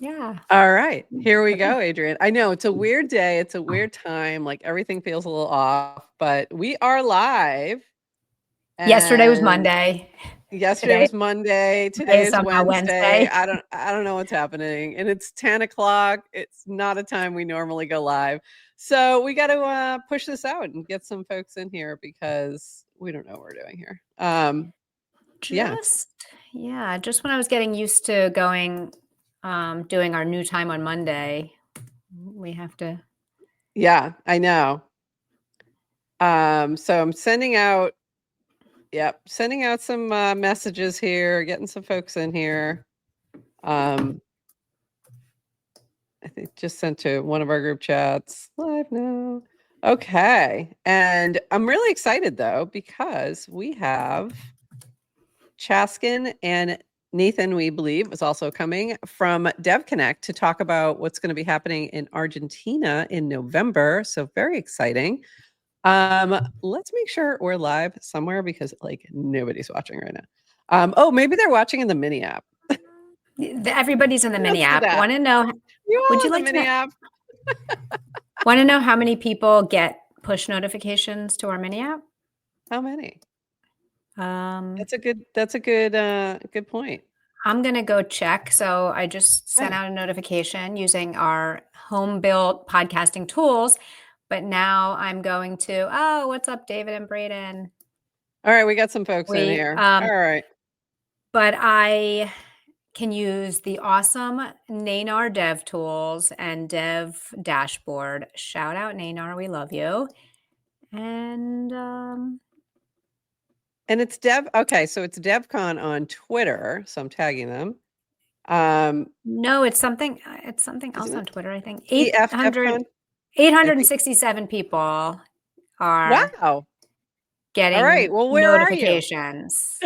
Yeah. All right, here we go, Adrienne. I know it's a weird day. It's a weird time. Like everything feels a little off, but we are live. Yesterday was Monday. Yesterday was Monday. Today is Wednesday. I don't know what's happening. And it's 10 o'clock. It's not a time we normally go live. So we got to push this out and get some folks in here because we don't know what we're doing here. Just when I was getting used to going, doing our new time on Monday, we have to. Yeah, I know. So I'm sending out some messages here, getting some folks in here. I think just sent to one of our group chats live now. Okay. And I'm really excited though, because we have Chaskin and Nethan, we believe, is also coming from DevConnect to talk about what's going to be happening in Argentina in November. So very exciting. Let's make sure we're live somewhere because like nobody's watching right now. Oh, maybe they're watching in the mini app. Everybody's in the mini app. Want to know? Would you like the mini app? Want to know how many people get push notifications to our mini app? How many? That's a good point. I'm going to go check. So I just sent out a notification using our home built podcasting tools, but now I'm going to, what's up, David and Braden? All right. We got some folks in here. All right. But I can use the awesome Nanar Dev tools and Dev dashboard. Shout out Nanar, we love you. And it's okay, so it's DevCon on Twitter, so I'm tagging them. No, it's something else on Twitter, I think. 867 people are getting notifications.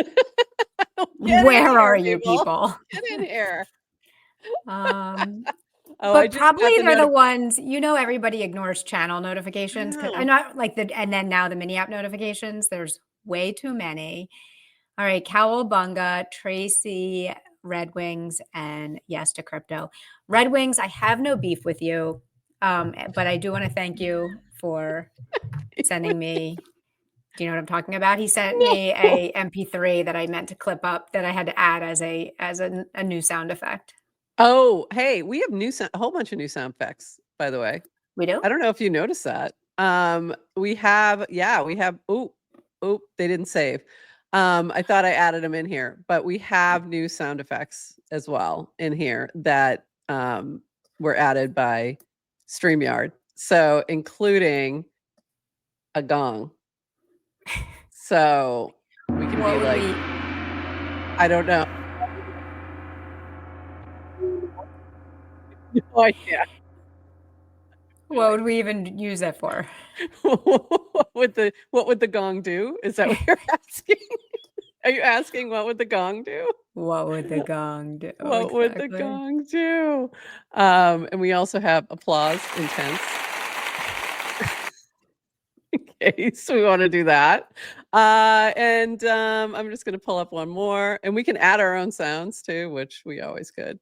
Where are you people? Get in here. But probably they're the ones, everybody ignores channel notifications. I know and then now the mini app notifications, there's way too many. All right. Cowabunga, Tracy, Red Wings, and yes to crypto. Red Wings, I have no beef with you. But I do want to thank you for sending me. Do you know what I'm talking about? He sent me a MP3 that I meant to clip up that I had to add as a new sound effect. Oh, hey, we have a whole bunch of new sound effects, by the way. We do? I don't know if you noticed that. We have, they didn't save. I thought I added them in here, but we have new sound effects as well in here that were added by StreamYard. So including a gong. So we can be like, I don't know. No idea. What would we even use that for? What would the gong do? Is that what you're asking? Are you asking what would the gong do? What would the gong do? What would the gong do? And we also have applause intense. In case we want to do that. And I'm just going to pull up one more. And we can add our own sounds too, which we always could.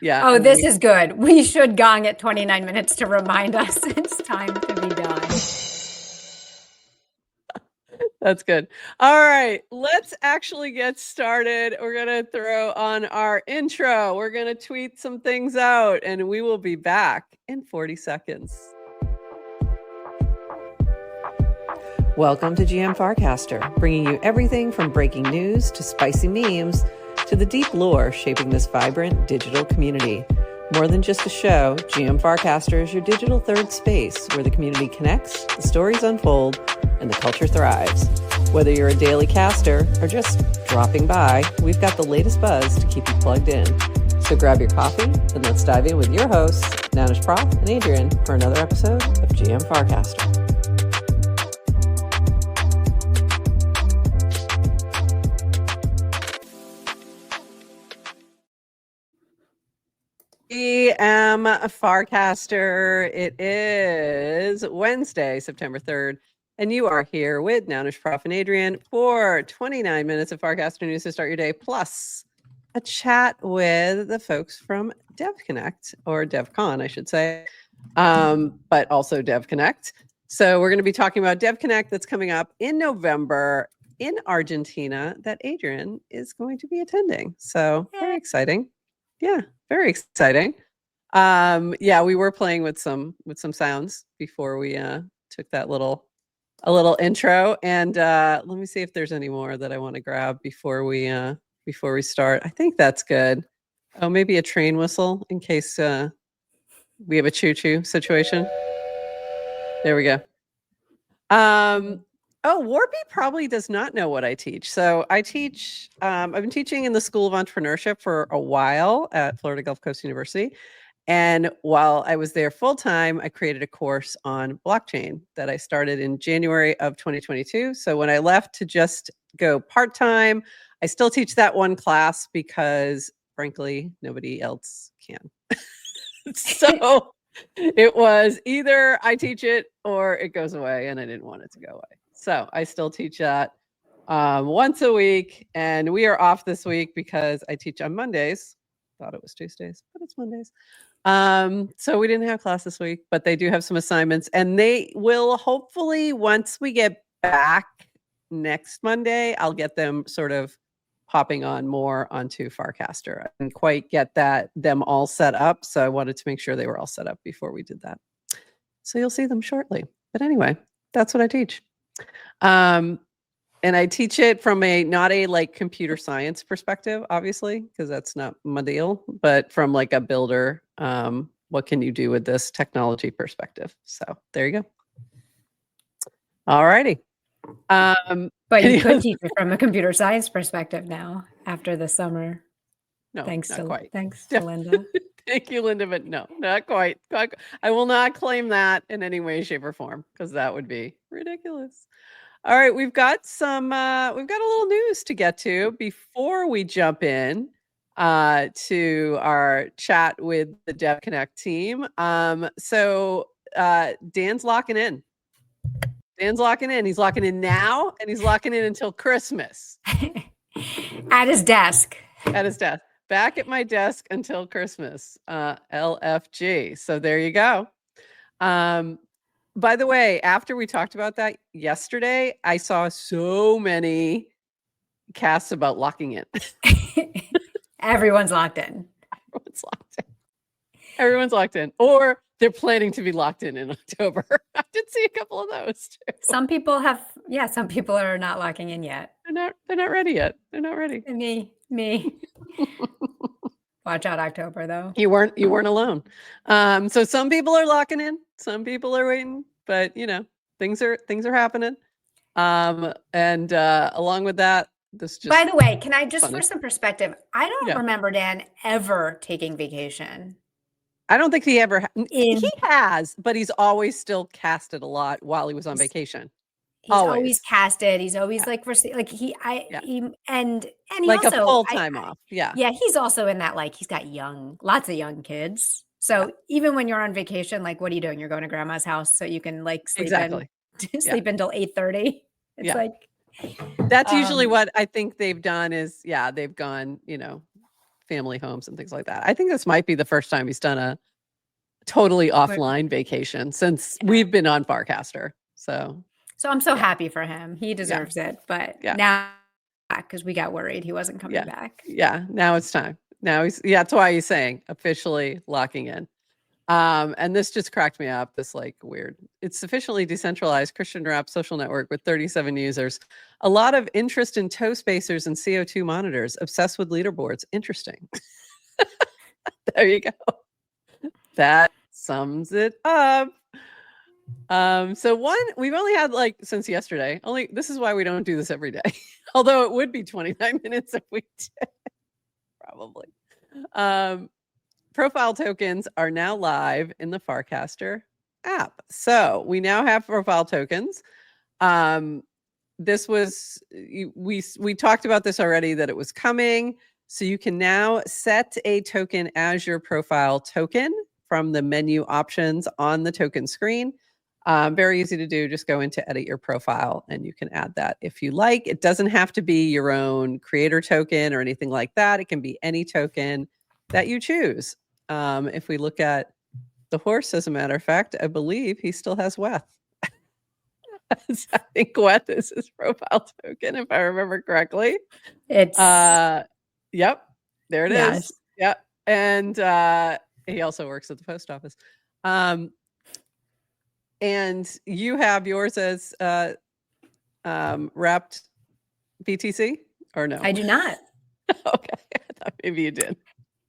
Yeah. Oh, this is good. We should gong at 29 minutes to remind us it's time to be done. That's good. All right, let's actually get started. We're going to throw on our intro. We're going to tweet some things out, and we will be back in 40 seconds. Welcome to GM Farcaster, bringing you everything from breaking news to spicy memes to the deep lore shaping this vibrant digital community. More than just a show, GM Farcaster is your digital third space where the community connects, the stories unfold, and the culture thrives. Whether you're a daily caster or just dropping by, we've got the latest buzz to keep you plugged in. So grab your coffee and let's dive in with your hosts, Nethan Prof and Adrienne, for another episode of GM Farcaster. GM Farcaster. It is Wednesday, September 3rd, and you are here with Nethan Prof and Adrienne for 29 minutes of Farcaster news to start your day, plus a chat with the folks from DevConnect, or DevCon, I should say, but also DevConnect. So we're going to be talking about DevConnect that's coming up in November in Argentina that Adrienne is going to be attending. So very exciting. Yeah, very exciting. Yeah, we were playing with some sounds before we took that a little intro. And let me see if there's any more that I want to grab before we start. I think that's good. Oh, maybe a train whistle in case we have a choo-choo situation. There we go. Oh, Warby probably does not know what I teach. So I teach, I've been teaching in the School of Entrepreneurship for a while at Florida Gulf Coast University. And while I was there full time, I created a course on blockchain that I started in January of 2022. So when I left to just go part-time, I still teach that one class because frankly, nobody else can. So it was either I teach it or it goes away, and I didn't want it to go away. So I still teach that once a week, and we are off this week because I teach on Mondays. Thought it was Tuesdays, but it's Mondays. So we didn't have class this week, but they do have some assignments, and they will hopefully, once we get back next Monday, I'll get them sort of popping on more onto Farcaster. I didn't quite get them all set up, so I wanted to make sure they were all set up before we did that. So you'll see them shortly. But anyway, that's what I teach. And I teach it from not a like computer science perspective, obviously, because that's not my deal, but from like a builder, what can you do with this technology perspective? So there you go. All righty. But you could teach it from a computer science perspective now after the summer. No, thanks not to quite. Thanks to Linda. Thank you, Linda, but no, not quite. I will not claim that in any way, shape, or form, because that would be ridiculous. All right, we've got a little news to get to before we jump in to our chat with the DevConnect team. So Dan's locking in. Dan's locking in. He's locking in now, and he's locking in until Christmas. At his desk. At his desk. Back at my desk until Christmas. LFG. So there you go. By the way, after we talked about that yesterday, I saw so many casts about locking in. Everyone's locked in. Everyone's locked in. Everyone's locked in. Or they're planning to be locked in October. I did see a couple of those too. Some people are not locking in yet. They're not ready yet. They're not ready. Me. Watch out October though. You weren't alone. So some people are locking in, some people are waiting, but things are happening. And along with that, this just, by the way, can I just funny. For some perspective, I don't remember Dan ever taking vacation. I don't think he ever he has, but he's always still casted a lot while he was on vacation. He's always casted. He's always and he like also, a full time off. Yeah. Yeah. He's also in that, he's got lots of young kids. So even when you're on vacation, what are you doing? You're going to grandma's house so you can sleep sleep until 8:30. It's that's usually what I think they've done is, they've gone, family homes and things like that. I think this might be the first time he's done a totally offline vacation since we've been on Farcaster. So I'm so happy for him. He deserves it. But now, because we got worried he wasn't coming back. Yeah, now it's time. Now that's why he's saying officially locking in. And this just cracked me up. This weird, it's sufficiently decentralized Christian rap social network with 37 users. A lot of interest in toe spacers and CO2 monitors. Obsessed with leaderboards. Interesting. There you go. That sums it up. So we've only had since yesterday. This is why we don't do this every day. Although it would be 29 minutes if we did. Probably. Profile tokens are now live in the Farcaster app. So we now have profile tokens. This was, we talked about this already, that it was coming. So you can now set a token as your profile token from the menu options on the token screen. Very easy to do. Just go into edit your profile and you can add that if you like. It doesn't have to be your own creator token or anything like that. It can be any token that you choose. If we look at the horse, as a matter of fact, I believe he still has Weth. I think Weth is his profile token, if I remember correctly. It's yep, there it yes. is. Yep. And he also works at the post office. And you have yours as wrapped BTC or no? I do not. Okay, I thought maybe you did.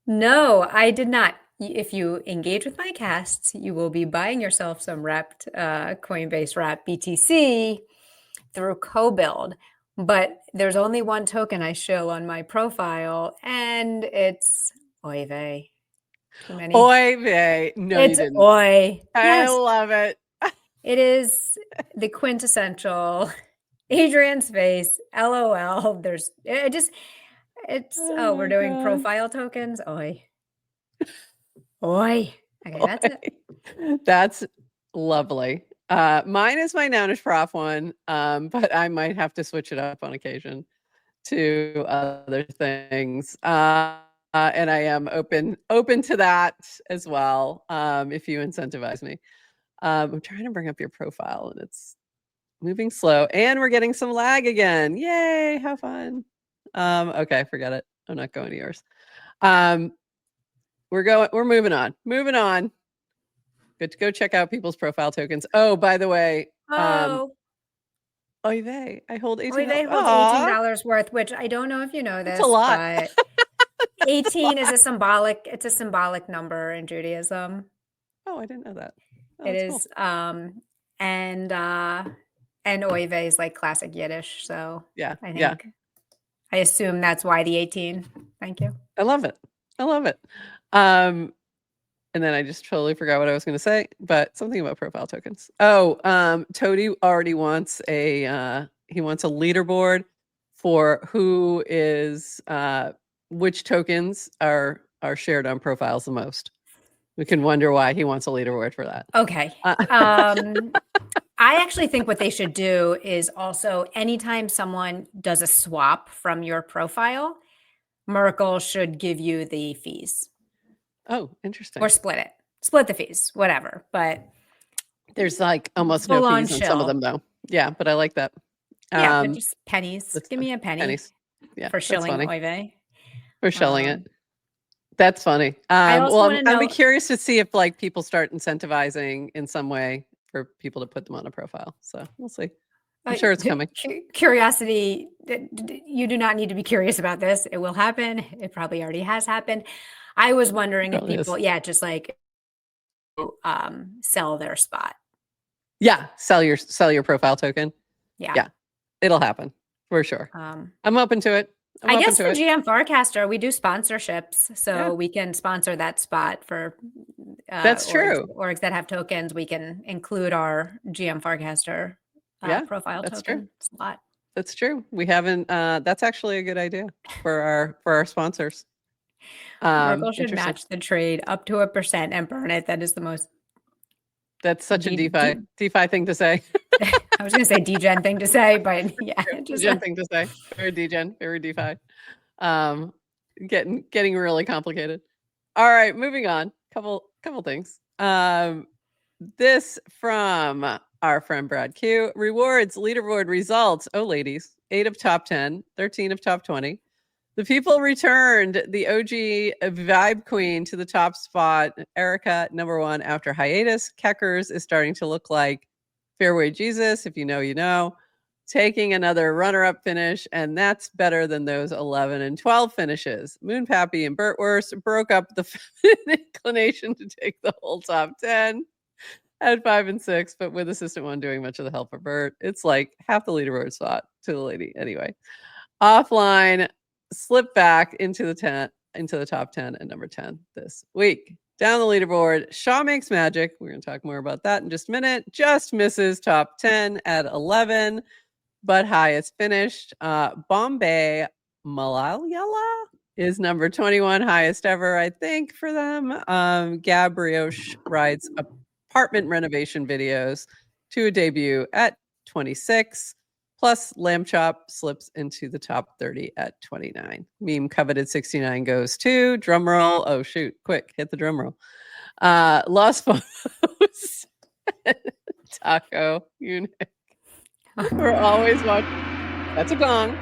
No, I did not. If you engage with my casts, you will be buying yourself some wrapped Coinbase wrapped BTC through co-build. But there's only one token I show on my profile, and it's Oy vey. Too many. Oy vey. No, it's you didn't. Oy. I love it. It is the quintessential Adrienne's face. LOL. We're doing God. profile tokens. Oy. Oy. Okay, that's it. That's lovely. Mine is my Nounish Prof one, but I might have to switch it up on occasion to other things. And I am open to that as well, if you incentivize me. I'm trying to bring up your profile and it's moving slow and we're getting some lag again. Yay, how fun. Okay, forget it. I'm not going to yours. We're moving on. Good to go check out people's profile tokens. Oh, by the way, Oy vey, I hold 18. Oy vey holds $18 worth, which I don't know if you know this. That's a lot. But 18 is a symbolic number in Judaism. Oh, I didn't know that. Oh, it is cool. And Oy vey is like classic Yiddish, so yeah, I assume that's why the 18. Thank you. I love it. And then I just totally forgot what I was going to say, but something about profile tokens. Oh, Toady already wants he wants a leaderboard for who is which tokens are shared on profiles the most. We can wonder why he wants a leaderboard for that. Okay. I actually think what they should do is also anytime someone does a swap from your profile, Merkle should give you the fees. Oh, interesting. Or split the fees, whatever. But there's like almost no fees on some of them though. Yeah, but I like that. Yeah, but just pennies. Give me a penny. Pennies. Yeah, for shilling Oy vey. For shilling it. That's funny. Well, I'd be curious to see if like people start incentivizing in some way for people to put them on a profile. So we'll see. I'm sure it's coming. Curiosity, you do not need to be curious about this. It will happen. It probably already has happened. I was wondering if people, just like sell their spot. Yeah, sell your profile token. Yeah, it'll happen for sure. I'm open to it. I guess for GM Farcaster, we do sponsorships, so we can sponsor that spot for. That's true. Orgs that have tokens, we can include our GM Farcaster profile token slot. That's true. We haven't. That's actually a good idea for our sponsors. Merkle should match the trade up to 1% and burn it. That is the most. That's such a DeFi thing to say. I was going to say degen thing to say, but yeah, degen thing to say. Very degen, very DeFi. Getting really complicated. All right, moving on. Couple things. This from our friend Brad Q. Rewards leaderboard results. Oh, ladies, 8 of top 10, 13 of top 20. The people returned the OG Vibe Queen to the top spot. Erica, number 1 after hiatus. Keckers is starting to look like Fairway Jesus. If you know, you know. Taking another runner-up finish, and that's better than those 11 and 12 finishes. Moonpappy and Burtwurst broke up the inclination to take the whole top 10 at 5 and 6, but with Assistant 1 doing much of the help for Bert, it's like half the leaderboard spot to the lady. Anyway, offline slipped back into the top 10 and number 10 this week. Down the leaderboard, Shaw Makes Magic. We're going to talk more about that in just a minute. Just misses top 10 at 11, but highest finished. Bombay Malayala is number 21, highest ever, I think, for them. Gab Brioche writes apartment renovation videos. to a debut at 26. Plus, Lamb Chop slips into the top 30 at 29. Meme coveted 69 goes to, drum roll. Oh, shoot. Quick, hit the drum roll. Lost FOMOs. Taco Eunuch. We're always watching. That's a gong.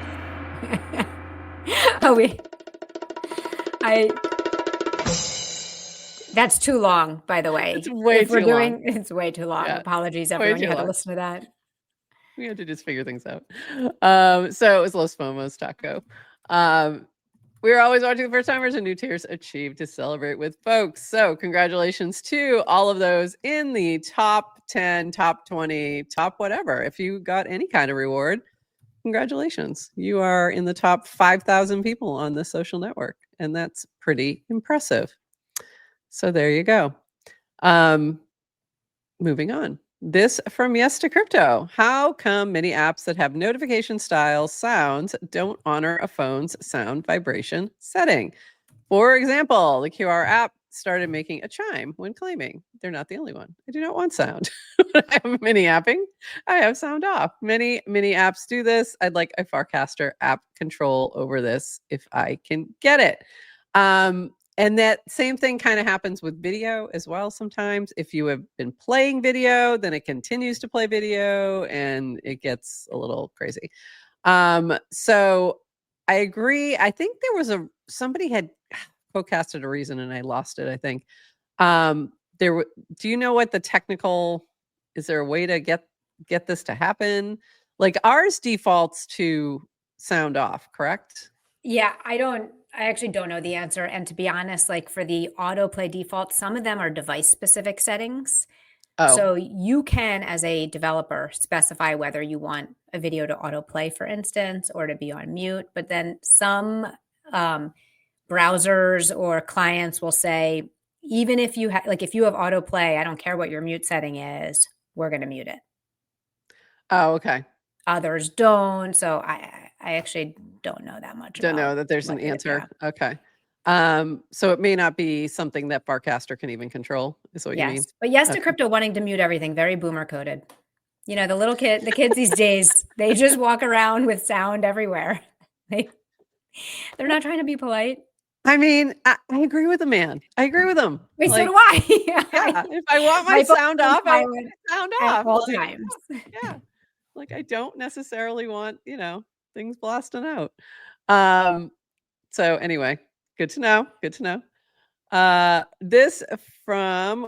That's too long, by the way. It's way too long. It's way too long. Yeah, Apologies, everyone. You had to listen to that. We had to just figure things out. So it was Los Fomos Taco. We were always watching the first timers and new tiers achieved to celebrate with folks. So congratulations to all of those in the top 10, top 20, top whatever. If you got any kind of reward, congratulations. You are in the top 5,000 people on this social network. And that's pretty impressive. So there you go. Moving on. This from Yes to Crypto. How come many apps that have notification style sounds don't honor a phone's sound vibration setting? For example, the QR app started making a chime when claiming they're not the only one. I do not want sound. When I have mini apping, I have sound off. Many apps do this. I'd like a Farcaster app control over this if I can get it. And that same thing kind of happens with video as well sometimes. If you have been playing video, then it continues to play video and it gets a little crazy. So I agree. I think there was somebody had co-casted a reason and I lost it, I think. Do you know what the technical, is there a way to get this to happen? Like ours defaults to sound off, correct? Yeah, I actually don't know the answer. And to be honest, like for the autoplay default, some of them are device specific settings. Oh. So you can, as a developer, specify whether you want a video to autoplay, for instance, or to be on mute. But then some browsers or clients will say, even if you if you have autoplay, I don't care what your mute setting is, we're going to mute it. Oh, okay. Others don't. So I actually don't know that much. Don't know that there's an answer. Yeah. Okay. So it may not be something that Farcaster can even control, is what you mean? But yes to crypto wanting to mute everything, very boomer coded. You know, the kids these days, they just walk around with sound everywhere. They're not trying to be polite. I mean, I agree with the man. I agree with him. Wait, so do I. Yeah. If I want my sound off, I want sound off at all times. Yeah. Like I don't necessarily want, things blasting out. So anyway, good to know. Good to know. This from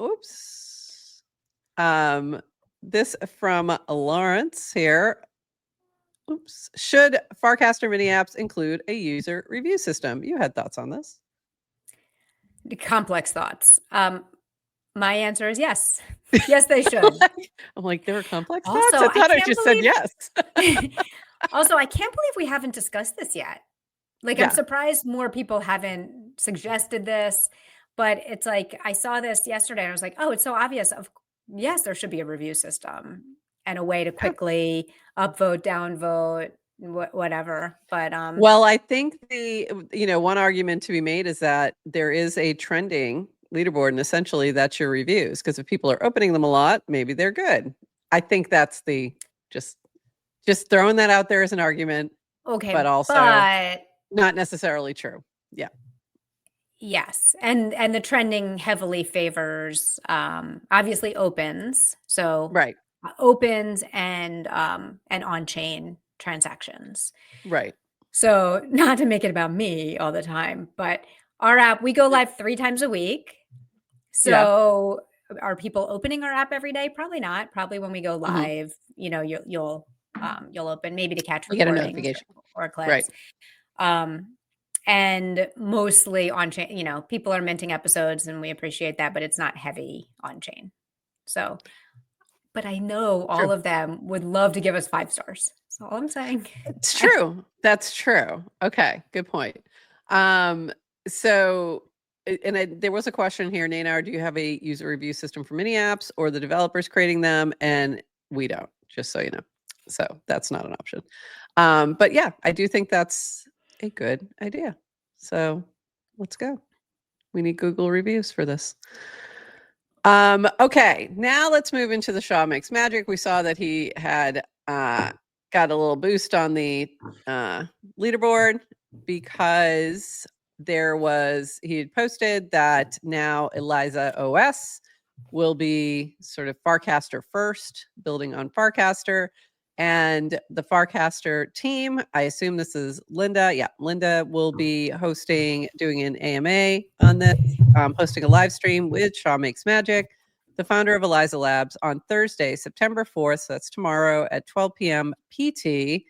Lawrence here. Should Farcaster mini apps include a user review system? You had thoughts on this? Complex thoughts. My answer is yes. Yes, they should. I'm like, there were complex thoughts? I thought I just said yes. Also, I can't believe we haven't discussed this yet. I'm surprised more people haven't suggested this, but it's like, I saw this yesterday and I was like, oh, it's so obvious. Yes, there should be a review system and a way to quickly upvote, downvote, whatever. But well, I think one argument to be made is that there is a trending leaderboard and essentially that's your reviews, because if people are opening them a lot, maybe they're good. I think that's just throwing that out there as an argument. Okay, but also not necessarily true. Yeah. Yes, and the trending heavily favors obviously opens. So right. Opens and on-chain transactions. Right. So not to make it about me all the time, but our app, we go live 3 times a week. So are people opening our app every day? Probably not. Probably when we go live, you'll open maybe to catch get a notification or clips. Right. And mostly on chain, people are minting episodes and we appreciate that, but it's not heavy on chain. So, but I know all of them would love to give us 5 stars. That's all I'm saying. It's true. That's true. Okay. Good point. So, there was a question here, Nanar, do you have a user review system for mini apps or the developers creating them? And we don't, just so you know. So that's not an option. But yeah, I do think that's a good idea. So let's go. We need Google reviews for this. Okay, now let's move into the Shaw Makes Magic. We saw that he had got a little boost on the leaderboard because he had posted that now Eliza OS will be sort of Farcaster first, building on Farcaster. And the Farcaster team, I assume this is Linda. Yeah, Linda will be doing an AMA on this, hosting a live stream with Shaw Makes Magic, the founder of Eliza Labs, on Thursday, September 4th. So that's tomorrow at 12 p.m. PT.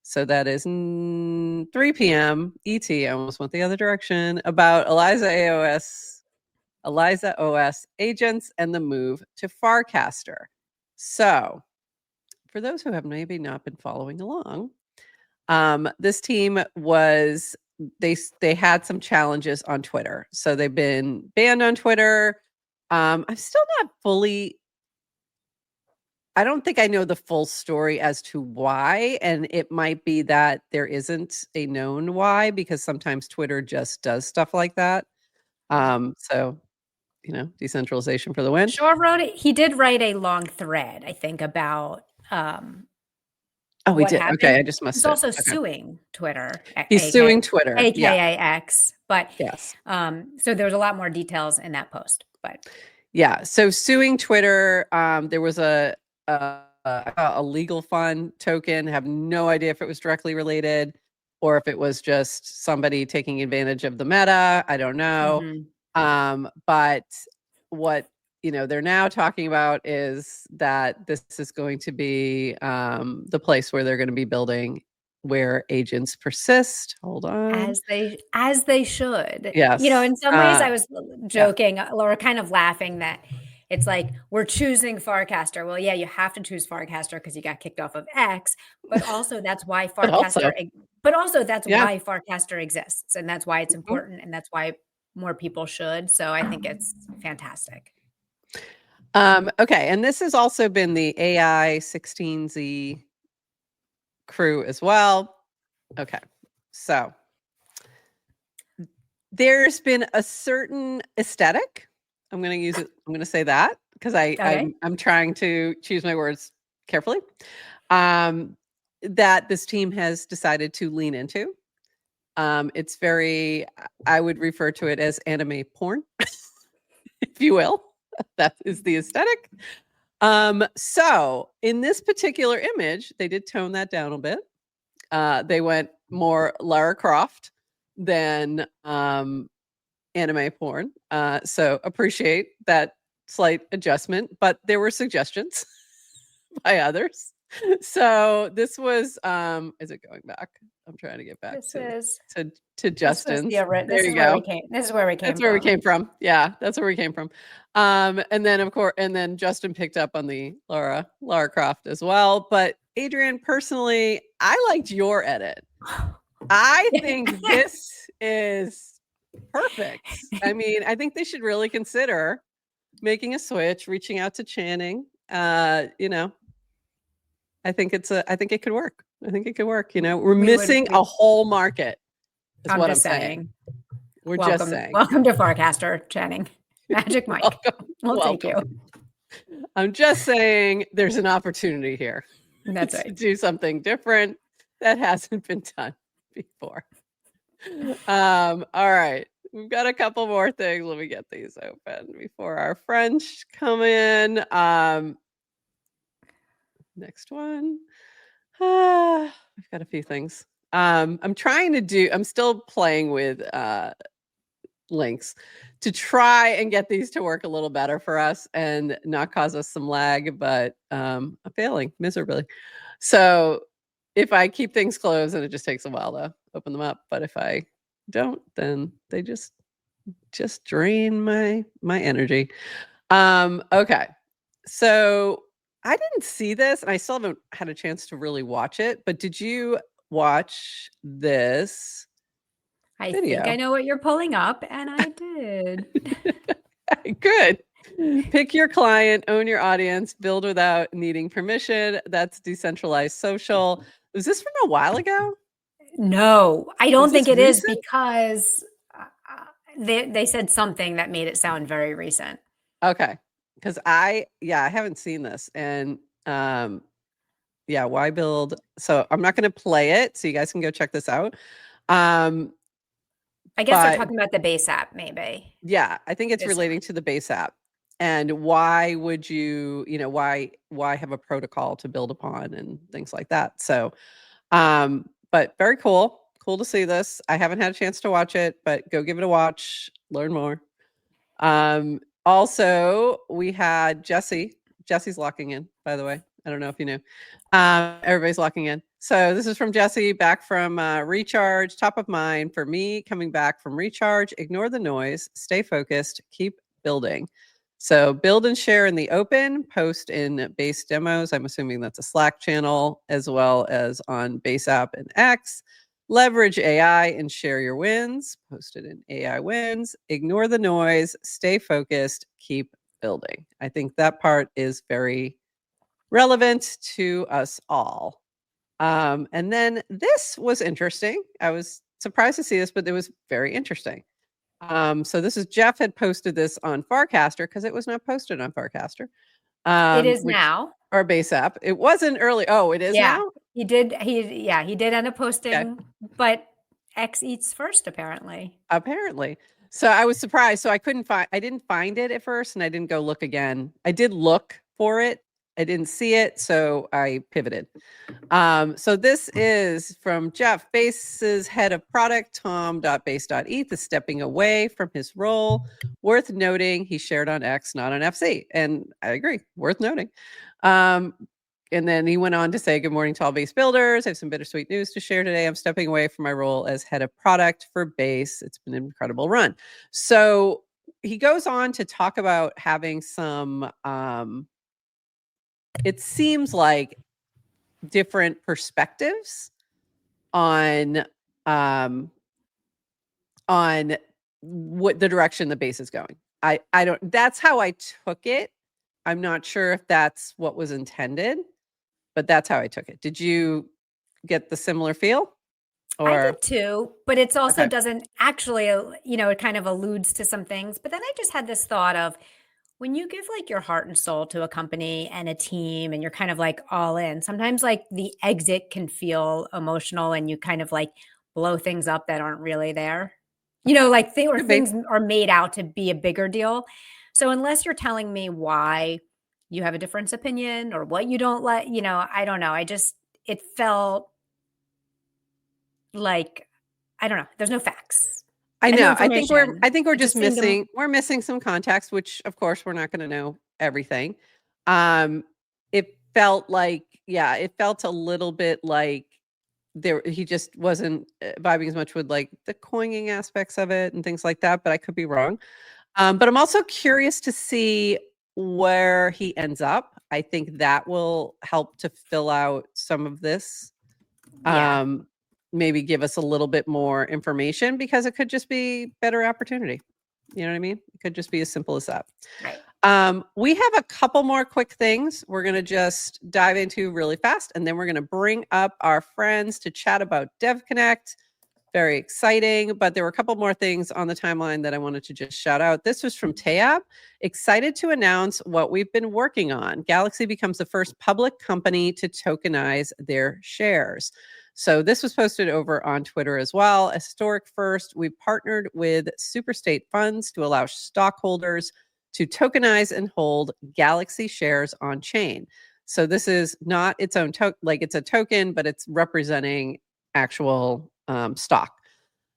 So that is 3 p.m. ET. I almost went the other direction, about Eliza OS agents and the move to Farcaster. So for those who have maybe not been following along, this team they had some challenges on Twitter. So they've been banned on Twitter. I'm still not fully, I don't think I know the full story as to why. And it might be that there isn't a known why, because sometimes Twitter just does stuff like that. So, decentralization for the win. Shaw wrote it. He did write a long thread, I think, about he did. happened. Okay, I just missed He's it. also suing Twitter. He's suing Twitter, AKA X. But yes. So there's a lot more details in that post. But yeah, so suing Twitter. There was a legal fund token. Have no idea if it was directly related or if it was just somebody taking advantage of the meta. I don't know. But what they're now talking about is that this is going to be the place where they're going to be building, where agents persist. Hold on. As they should. Yes. In some ways I was joking or kind of laughing that it's like, we're choosing Farcaster. Well, yeah, you have to choose Farcaster because you got kicked off of X, but also that's why Farcaster why Farcaster exists, and that's why it's important, and that's why more people should. So I think it's fantastic. Okay, and this has also been the AI 16Z crew as well. Okay, so there's been a certain aesthetic. I'm going to use it. I'm going to say that because I'm trying to choose my words carefully. That this team has decided to lean into. It's very, I would refer to it as anime porn, if you will. That is the aesthetic. So in this particular image, they did tone that down a bit. They went more Lara Croft than anime porn. So appreciate that slight adjustment, but there were suggestions by others. So this was, is it going back? I'm trying to get back to Justin. There you go. This is where we came. That's where we came from. Yeah, that's where we came from. And then of course, Justin picked up on the Lara Croft as well. But Adrienne, personally, I liked your edit. I think this is perfect. I mean, I think they should really consider making a switch, reaching out to Channing. I think it could work. I think it could work. We're missing a whole market. Is what I'm saying. We're just saying. Welcome to Farcaster, Channing. Magic Mike. We'll take you. I'm just saying there's an opportunity here. That's right. To do something different that hasn't been done before. All right. We've got a couple more things. Let me get these open before our French come in. Next one. I've got a few things. I'm still playing with links to try and get these to work a little better for us and not cause us some lag, but I'm failing miserably. So if I keep things closed, and it just takes a while to open them up, but if I don't, then they just drain my energy. Okay. So I didn't see this, and I still haven't had a chance to really watch it, but did you watch this video? I think I know what you're pulling up, and I did. Good. Pick your client, own your audience, build without needing permission. That's decentralized social. Was this from a while ago? No, I don't think it is, because they said something that made it sound very recent. Okay. because I haven't seen this. And why build? So I'm not going to play it, so you guys can go check this out. I guess they're talking about the base app, maybe. Yeah, I think it's relating to the base app. And why would you why have a protocol to build upon and things like that. So, but very cool. Cool to see this. I haven't had a chance to watch it, but go give it a watch, learn more. Also, we had Jesse. Jesse's locking in, by the way. I don't know if you knew. Everybody's locking in. So this is from Jesse, back from Recharge. Top of mind for me, coming back from Recharge. Ignore the noise. Stay focused. Keep building. So build and share in the open. Post in base demos. I'm assuming that's a Slack channel, as well as on base app and X. Leverage AI and share your wins. Post it in AI wins. Ignore the noise. Stay focused. Keep building. I think that part is very relevant to us all. And then this was interesting. I was surprised to see this, but it was very interesting. So this is Jeff had posted this on Farcaster because it was not posted on Farcaster. It is now. Our base app. It wasn't early. Oh, it is now? He did end up posting, but X eats first, apparently. So I was surprised. So I didn't find it at first, and I didn't go look again. I did look for it. I didn't see it, so I pivoted. So this is from Jeff. Base's head of product, Tom.base.eth, is stepping away from his role. Worth noting, he shared on X, not on FC. And I agree, worth noting. And then he went on to say, good morning to all Base builders. I have some bittersweet news to share today. I'm stepping away from my role as head of product for Base. It's been an incredible run. So he goes on to talk about having some, it seems like, different perspectives on what the direction the Base is going. I don't, that's how I took it. I'm not sure if that's what was intended, but that's how I took it. Did you get the similar feel? Or? I did too, but it's also doesn't actually, it kind of alludes to some things. But then I just had this thought of, when you give like your heart and soul to a company and a team and you're kind of like all in, sometimes like the exit can feel emotional and you kind of like blow things up that aren't really there. Like things are made out to be a bigger deal. So unless you're telling me why you have a different opinion or what you don't like, I don't know. It felt like, I don't know. There's no facts. I know. I think we're just missing. We're missing some context, which of course we're not going to know everything. It felt like, it felt a little bit like he just wasn't vibing as much with like the coining aspects of it and things like that. But I could be wrong. But I'm also curious to see where he ends up. I think that will help to fill out some of this. Maybe give us a little bit more information, because it could just be better opportunity. You know what I mean? It could just be as simple as that. Right. We have a couple more quick things we're going to just dive into really fast, and then we're going to bring up our friends to chat about DevConnect. Very exciting, but there were a couple more things on the timeline that I wanted to just shout out. This was from Tayab. Excited to announce what we've been working on. Galaxy becomes the first public company to tokenize their shares. So this was posted over on Twitter as well. A historic first, we've partnered with Superstate Funds to allow stockholders to tokenize and hold Galaxy shares on chain. So this is not its own token, like it's a token, but it's representing actual stock.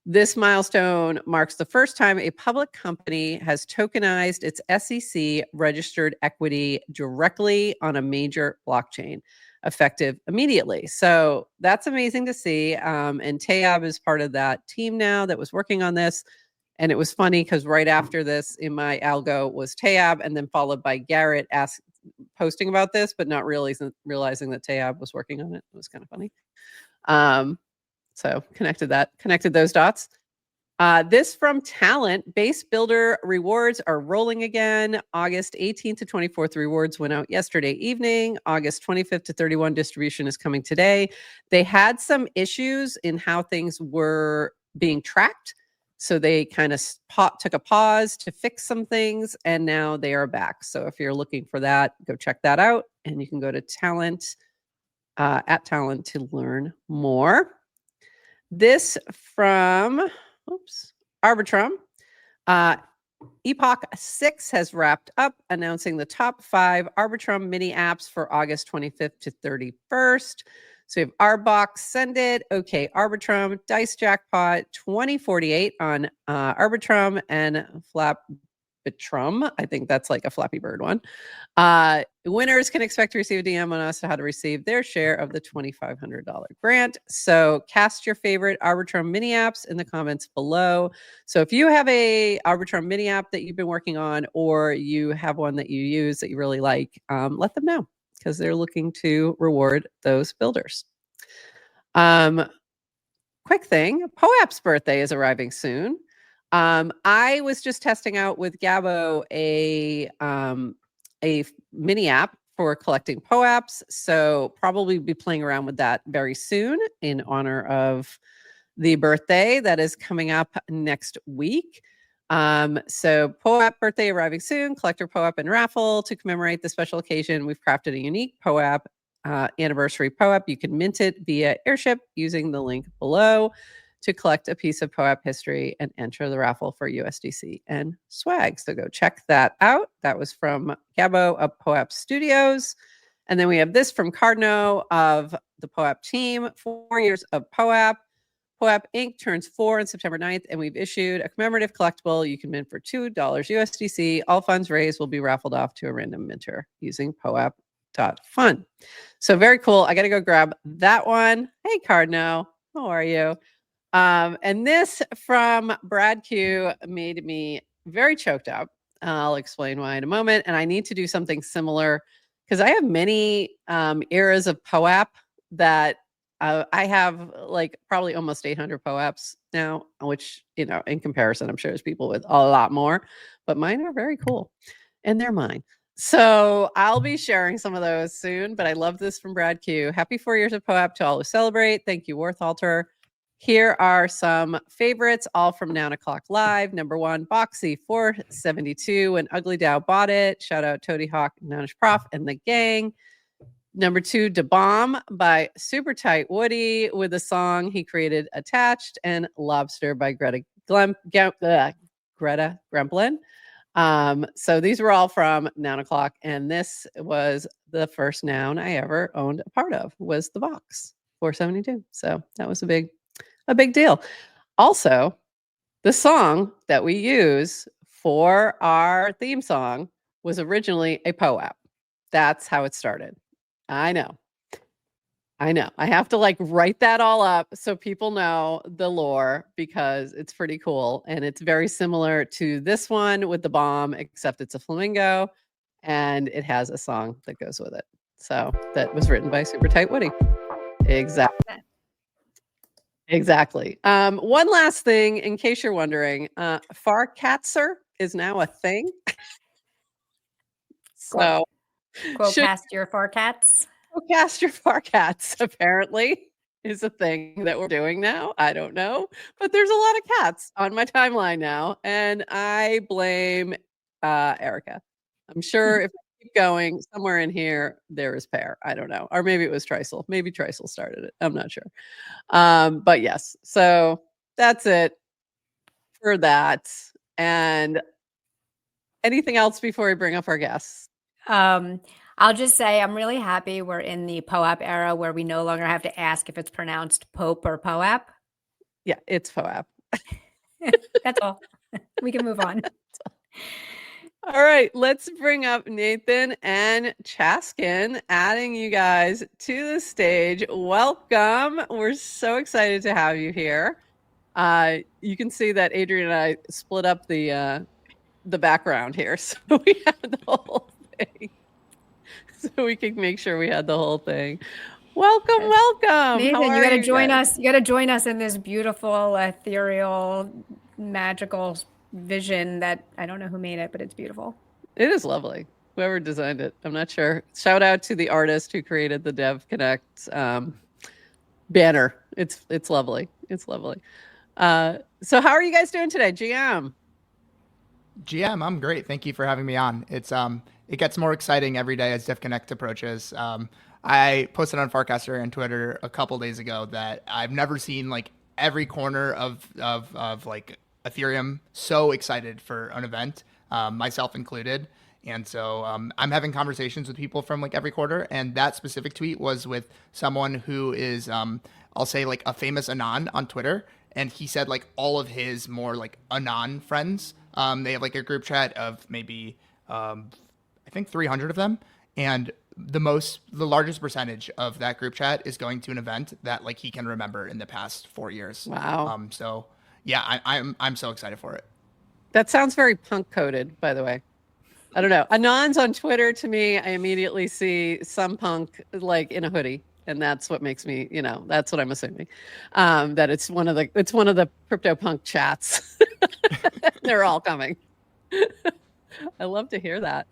This milestone marks the first time a public company has tokenized its SEC registered equity directly on a major blockchain, effective immediately. So that's amazing to see. And Tayab is part of that team now that was working on this. And it was funny because right after this in my algo was Tayab, and then followed by Garrett posting about this, but not realizing that Tayab was working on it. It was kind of funny. So connected those dots. This from Talent. Base builder rewards are rolling again. August 18th to 24th rewards went out yesterday evening. August 25th to 31 distribution is coming today. They had some issues in how things were being tracked. So they kind of took a pause to fix some things, and now they are back. So if you're looking for that, go check that out. And you can go to Talent to learn more. This from Arbitrum. Epoch 6 has wrapped up, announcing the top 5 Arbitrum mini apps for August 25th to 31st. So we have Arbox, Send It, OK Arbitrum, Dice Jackpot, 2048 on Arbitrum, and Flapitrum. I think that's like a Flappy Bird one. Winners can expect to receive a DM on us to how to receive their share of the $2,500 grant. So cast your favorite Arbitrum mini apps in the comments below. So if you have a Arbitrum mini app that you've been working on, or you have one that you use that you really like, let them know, because they're looking to reward those builders. Quick thing, POAP's birthday is arriving soon. I was just testing out with Gabo a mini app for collecting POAPs, so probably be playing around with that very soon in honor of the birthday that is coming up next week. So POAP birthday arriving soon, collector POAP and raffle. To commemorate the special occasion, we've crafted a unique POAP anniversary POAP. You can mint it via Airship using the link below to collect a piece of POAP history and enter the raffle for USDC and swag. So go check that out. That was from Gabo of POAP Studios. And then we have this from Cardno of the POAP team, 4 years of POAP. POAP Inc. turns 4 on September 9th, and we've issued a commemorative collectible you can mint for $2 USDC. All funds raised will be raffled off to a random minter using POAP.fun. So very cool. I got to go grab that one. Hey, Cardno. How are you? And this from Brad Q made me very choked up. I'll explain why in a moment. And I need to do something similar because I have many eras of POAP that I have like probably almost 800 POAPs now, which, you know, in comparison, I'm sure there's people with a lot more, but mine are very cool and they're mine. So I'll be sharing some of those soon, but I love this from Brad Q. Happy 4 years of POAP to all who celebrate. Thank you, Worthalter. Here are some favorites, all from Noun O'Clock Live. Number 1, Boxy 472. When Ugly Dow bought it. Shout out Toady Hawk, Nounish Prof, and the gang. Number 2, Da Bomb by Super Tight Woody with a song he created, Attached, and Lobster by Greta Gremplin. So these were all from Noun O'Clock, and this was the first noun I ever owned a part of, was the Box 472. So that was a big deal. Also, the song that we use for our theme song was originally a POAP. That's how it started. I know. I have to like write that all up so people know the lore, because it's pretty cool. And it's very similar to this one with the bomb, except it's a flamingo and it has a song that goes with it. So that was written by Super Tight Woody. Exactly. One last thing, in case you're wondering, Farcaster is now a thing. So quote cast your Farcats. Cast your Farcats, apparently, is a thing that we're doing now. I don't know, but there's a lot of cats on my timeline now, and I blame Erica. I'm sure if I keep going, somewhere in here there is Pear. I don't know, or maybe it was Trisel. Maybe Trisel started it. I'm not sure. But yes, so that's it for that. And anything else before we bring up our guests? I'll just say I'm really happy we're in the POAP era where we no longer have to ask if it's pronounced Pope or POAP. Yeah, it's POAP. That's all. We can move on. All right, let's bring up Nethan and Chaskin, adding you guys to the stage. Welcome. We're so excited to have you here. You can see that Adrienne and I split up the background here, so we have the whole thing. So we can make sure we had the whole thing. Welcome. Nethan, you got to join us. You got to join us in this beautiful, ethereal, magical vision that I don't know who made it, but it's beautiful. It is lovely. Whoever designed it, I'm not sure. Shout out to the artist who created the DevConnect banner. It's lovely. It's lovely. So how are you guys doing today, GM? GM, I'm great. Thank you for having me on. It gets more exciting every day as DevConnect approaches. I posted on Farcaster and Twitter a couple days ago that I've never seen like every corner of like Ethereum so excited for an event, myself included. And so I'm having conversations with people from like every quarter. And that specific tweet was with someone who is, I'll say like a famous Anon on Twitter. And he said like all of his more like Anon friends, they have like a group chat of maybe, I think 300 of them. And the largest percentage of that group chat is going to an event that like he can remember in the past 4 years. Wow. So yeah, I'm so excited for it. That sounds very punk coded, by the way. I don't know. Anons on Twitter, to me, I immediately see some punk like in a hoodie. And that's what makes me, that's what I'm assuming. That it's one of the crypto punk chats. They're all coming. I love to hear that.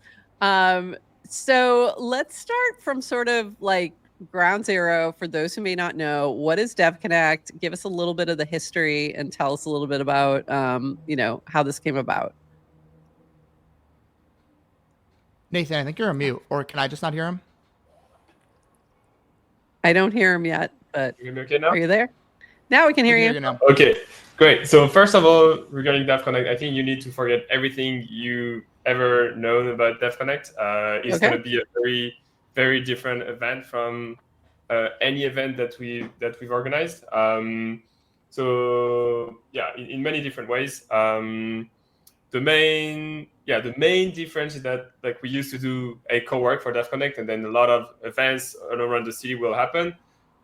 So let's start from sort of like ground zero. For those who may not know, what is DevConnect? Give us a little bit of the history and tell us a little bit about, how this came about. Nathan, I think you're on mute, or can I just not hear him? I don't hear him yet, but you hear me okay now? Are you there? Now we can hear you. Now. Okay, great. So first of all, regarding DevConnect, I think you need to forget everything you ever known about DevConnect. It's going to be a very, very different event from any event that we've organized. So yeah, in many different ways. The main difference is that like we used to do a co-work for DevConnect, and then a lot of events all around the city will happen.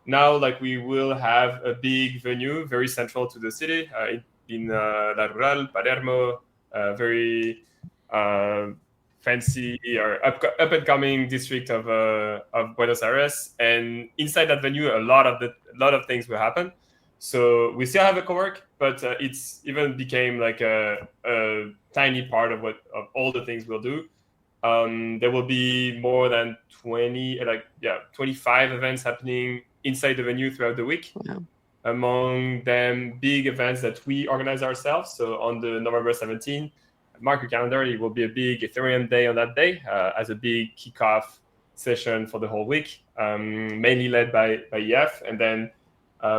Now, like we will have a big venue, very central to the city, in La Rural, Palermo, very fancy or up and coming district of Buenos Aires. And inside that venue, a lot of things will happen. So we still have a co-work, but it's even became like a tiny part of all the things we'll do. There will be more than 25 events happening inside the venue throughout the week. Wow. Among them, big events that we organize ourselves. So on the November 17th, mark your calendar, it will be a big Ethereum day on that day as a big kickoff session for the whole week, mainly led by EF. And then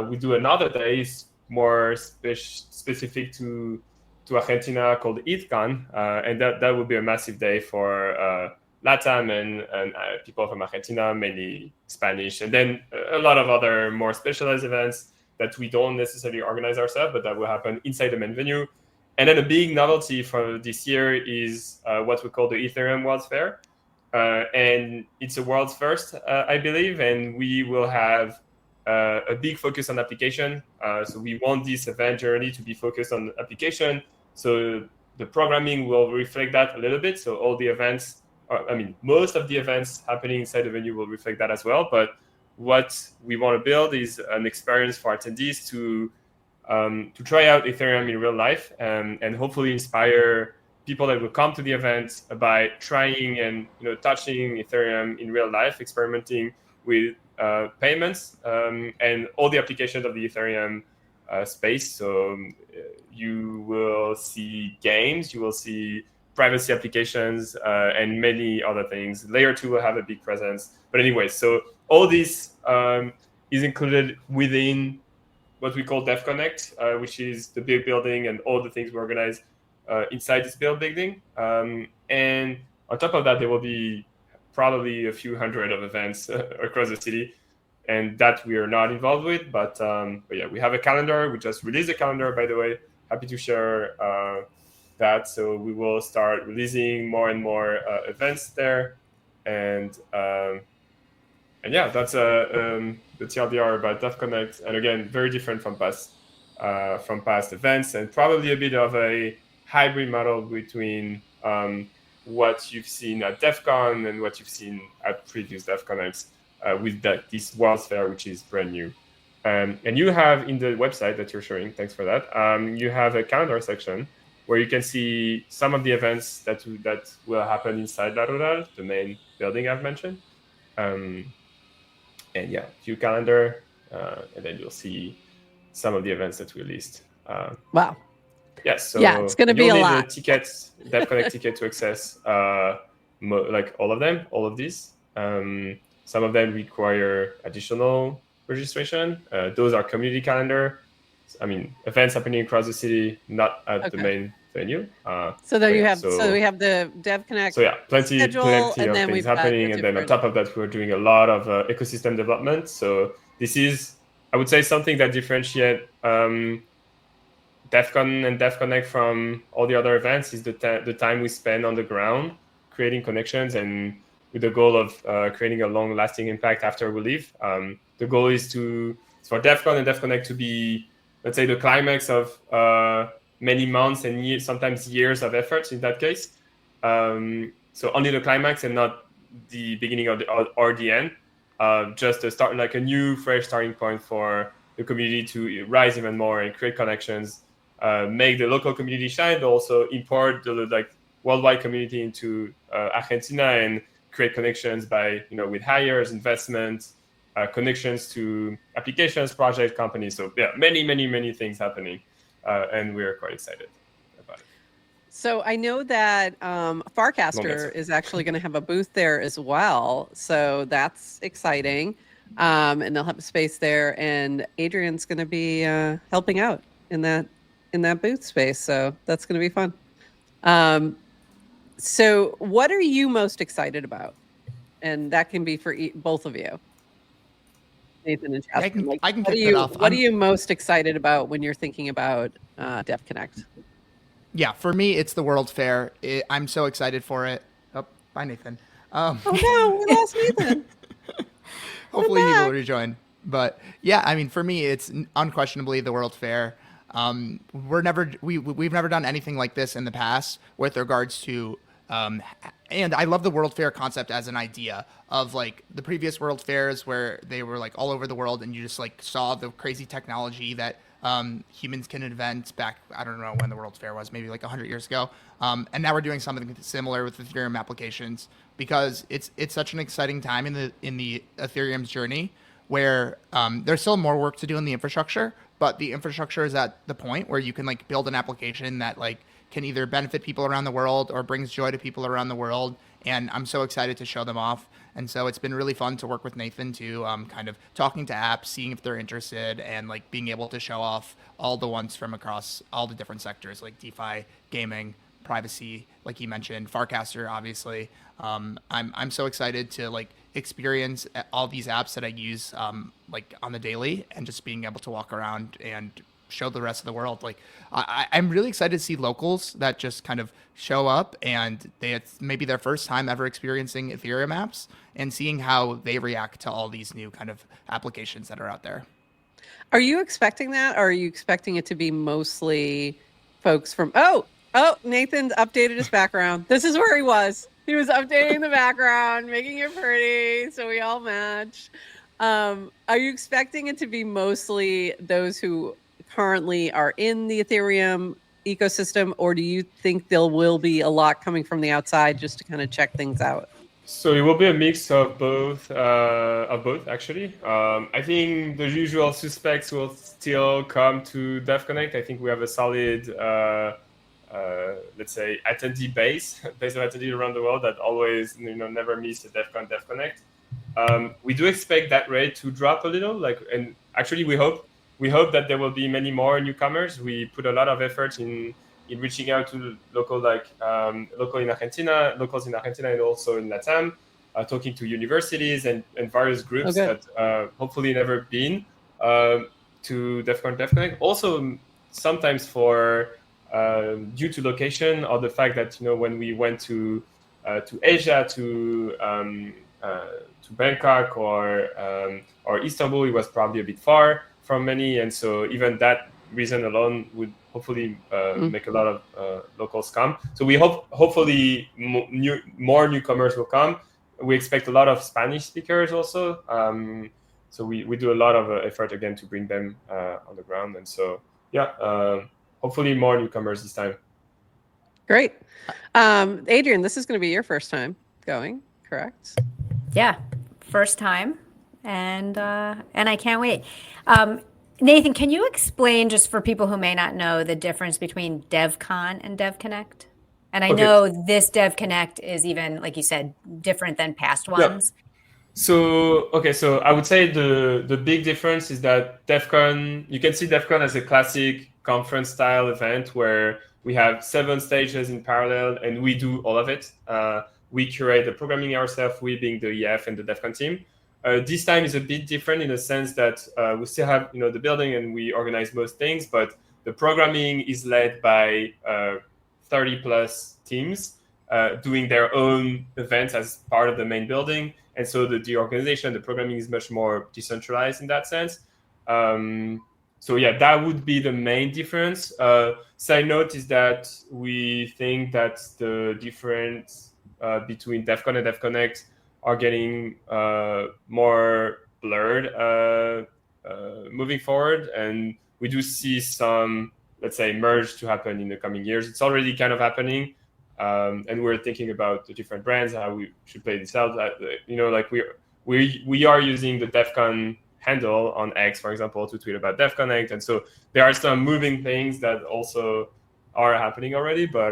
we do another day more specific to Argentina called ETHCon, and that will be a massive day for LATAM and people from Argentina, mainly Spanish, and then a lot of other more specialized events that we don't necessarily organize ourselves, but that will happen inside the main venue. And then a big novelty for this year is what we call the Ethereum World's Fair, and it's a world's first, I believe, and we will have a big focus on application. So we want this event journey to be focused on application. So the programming will reflect that a little bit. So all the events, most of the events happening inside the venue will reflect that as well. But what we want to build is an experience for attendees to try out Ethereum in real life and hopefully inspire people that will come to the event by trying and touching Ethereum in real life, experimenting with payments and all the applications of the Ethereum space. So you will see games, you will see privacy applications, and many other things. Layer 2 will have a big presence. But anyway, so all this is included within what we call DevConnect, which is the big building and all the things we organize inside this building. And on top of that, there will be probably a few hundred of events across the city, and that we are not involved with. But yeah, we have a calendar. We just released a calendar, by the way. Happy to share that. So we will start releasing more and more events there. And yeah, that's the TLDR about DevConnect. And again, very different from past events, and probably a bit of a hybrid model between what you've seen at DevCon and what you've seen at previous DevConnects with this World's Fair, which is brand new. And you have in the website that you're showing, thanks for that, you have a calendar section where you can see some of the events that will happen inside La Rural, the main building I've mentioned. And yeah, view calendar, and then you'll see some of the events that we list Wow. Yes. So yeah, it's going to be a lot. The tickets, DevConnect ticket to access like all of these. Some of them require additional registration. Those are community calendar. I mean, events happening across the city, not at the main venue. So there you have. So we have the DevConnect. So yeah, plenty of things happening, and then on top of that, we're doing a lot of ecosystem development. So this is, I would say, something that differentiates DevCon and DevConnect from all the other events is the time we spend on the ground creating connections, and with the goal of creating a long-lasting impact after we leave. The goal is for DevCon and DevConnect to be, let's say, the climax of many months and years, sometimes years of efforts in that case. So only the climax and not the beginning or the end. Just a start, like a new, fresh starting point for the community to rise even more and create connections, make the local community shine, but also import the worldwide community into Argentina and create connections by, with hires, investments, connections to applications, project companies. So yeah, many things happening, and we're quite excited about it. So I know that Farcaster is actually going to have a booth there as well. So that's exciting, and they'll have a space there. And Adrienne's going to be helping out in that booth space. So that's going to be fun. So what are you most excited about? And that can be for both of you. Nethan and Chaskin. I can kick that off. What are you most excited about when you're thinking about DevConnect? Yeah, for me, it's the World Fair. I'm so excited for it. Oh, bye, Nethan. Oh no, we lost Nethan. Hopefully he will rejoin. But yeah, I mean, for me, it's unquestionably the World Fair. We've never done anything like this in the past with regards to, and I love the World Fair concept as an idea of like the previous World Fairs where they were like all over the world and you just like saw the crazy technology that humans can invent back, I don't know when the World Fair was, maybe like 100 years ago. And now we're doing something similar with Ethereum applications because it's such an exciting time in the Ethereum's journey where there's still more work to do in the infrastructure, but the infrastructure is at the point where you can like build an application that like can either benefit people around the world or brings joy to people around the world. And I'm so excited to show them off. And so it's been really fun to work with Nethan to kind of talking to apps, seeing if they're interested, and like being able to show off all the ones from across all the different sectors like DeFi, gaming, privacy, like you mentioned, Farcaster, obviously. I'm so excited to like experience all these apps that I use like on the daily and just being able to walk around and show the rest of the world. Like I'm really excited to see locals that just kind of show up and it's maybe their first time ever experiencing Ethereum apps and seeing how they react to all these new kind of applications that are out there. Are you expecting that? Or are you expecting it to be mostly folks from, Nathan's updated his background. This is where he was. He was updating the background, making it pretty so we all match. Are you expecting it to be mostly those who currently are in the Ethereum ecosystem, or do you think there will be a lot coming from the outside just to kind of check things out? So it will be a mix of both actually. I think the usual suspects will still come to DevConnect. I think we have a solid, let's say, attendee base of attendees around the world that always, never miss a DevConnect. We do expect that rate to drop a little, and actually we hope that there will be many more newcomers. We put a lot of effort in reaching out to locals in Argentina, and also in Latam, talking to universities and various groups that hopefully never been to DevConnect. Also, sometimes due to location or the fact that when we went to Asia to Bangkok or Istanbul, it was probably a bit far from many, and so even that reason alone would hopefully make a lot of locals come. So we hopefully more newcomers will come. We expect a lot of Spanish speakers also. So we do a lot of effort again to bring them on the ground, and so hopefully more newcomers this time. Great. Adrienne, this is going to be your first time going, correct? Yeah, first time. And I can't wait. Nathan, can you explain, just for people who may not know, the difference between DevCon and DevConnect? And I know this DevConnect is even, like you said, different than past ones. So I would say the big difference is that DevCon, you can see DevCon as a classic conference style event where we have 7 stages in parallel and we do all of it. We curate the programming ourselves, we being the EF and the DevCon team. This time is a bit different in the sense that we still have the building and we organize most things, but the programming is led by 30 plus teams doing their own events as part of the main building. And so the organization, the programming is much more decentralized in that sense. So yeah, that would be the main difference. Side note is that we think that the difference between DevCon and DevConnect are getting more blurred moving forward. And we do see some, let's say, merge to happen in the coming years. It's already kind of happening. And we're thinking about the different brands, how we should play this out. Like we are using the DevCon handle on X, for example, to tweet about DevConnect. And so there are some moving things that also are happening already. But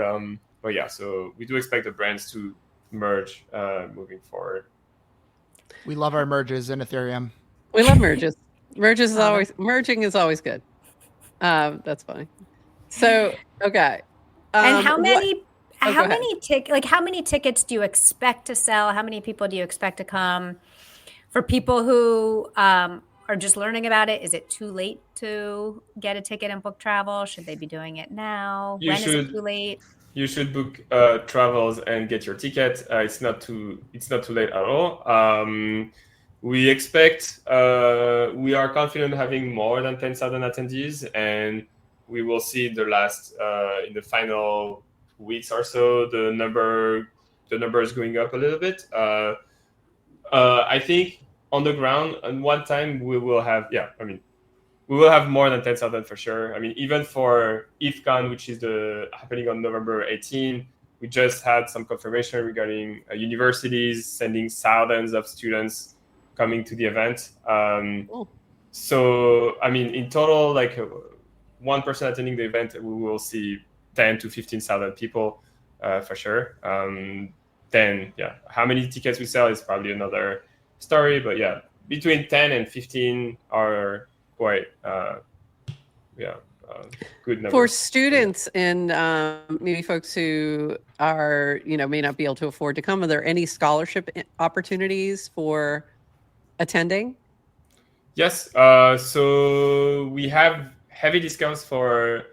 yeah, so we do expect the brands to merge moving forward. We love our merges in Ethereum. We love merges. Merging is always good. That's funny. So, okay. And how many tickets do you expect to sell? How many people do you expect to come? For people who are just learning about it, is it too late to get a ticket and book travel? Should they be doing it now? Is it too late? You should book travels and get your ticket. It's not too late at all. We expect, we are confident having more than 10,000 attendees, and we will see in the final weeks or so the number is going up a little bit. I think on the ground, at one time we will have more than 10,000 for sure. I mean, even for ETHCon, which is happening on November 18, we just had some confirmation regarding universities sending thousands of students coming to the event. So, I mean, in total, like 1% attending the event, we will see 10 to 15,000 people for sure. Then, yeah, how many tickets we sell is probably another story. But yeah, between 10 and 15 are quite, good numbers. For students and maybe folks who are, may not be able to afford to come, are there any scholarship opportunities for attending? Yes. So we have heavy discounts for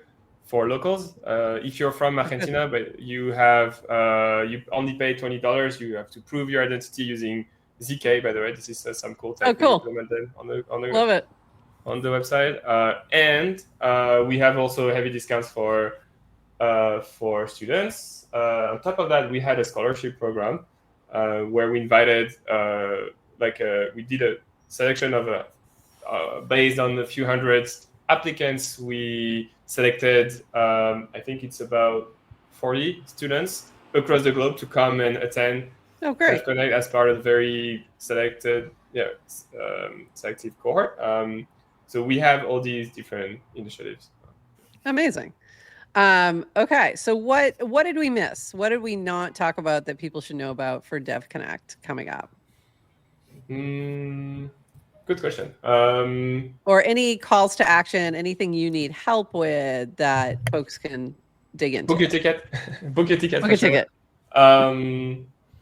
locals. If you're from Argentina, but you only pay $20, you have to prove your identity using ZK. By the way, this is some cool tech implemented on the Love it. On the website. And we have also heavy discounts for students. On top of that, we had a scholarship program where we invited, we did a selection of based on a few hundred applicants. We selected, I think it's about 40 students across the globe to come and attend DevConnect as part of a very selective cohort. So we have all these different initiatives. Amazing. Okay, so what did we miss? What did we not talk about that people should know about for DevConnect coming up? Good question. Or any calls to action, anything you need help with that folks can dig into. Book your ticket. Book your ticket. Book your ticket.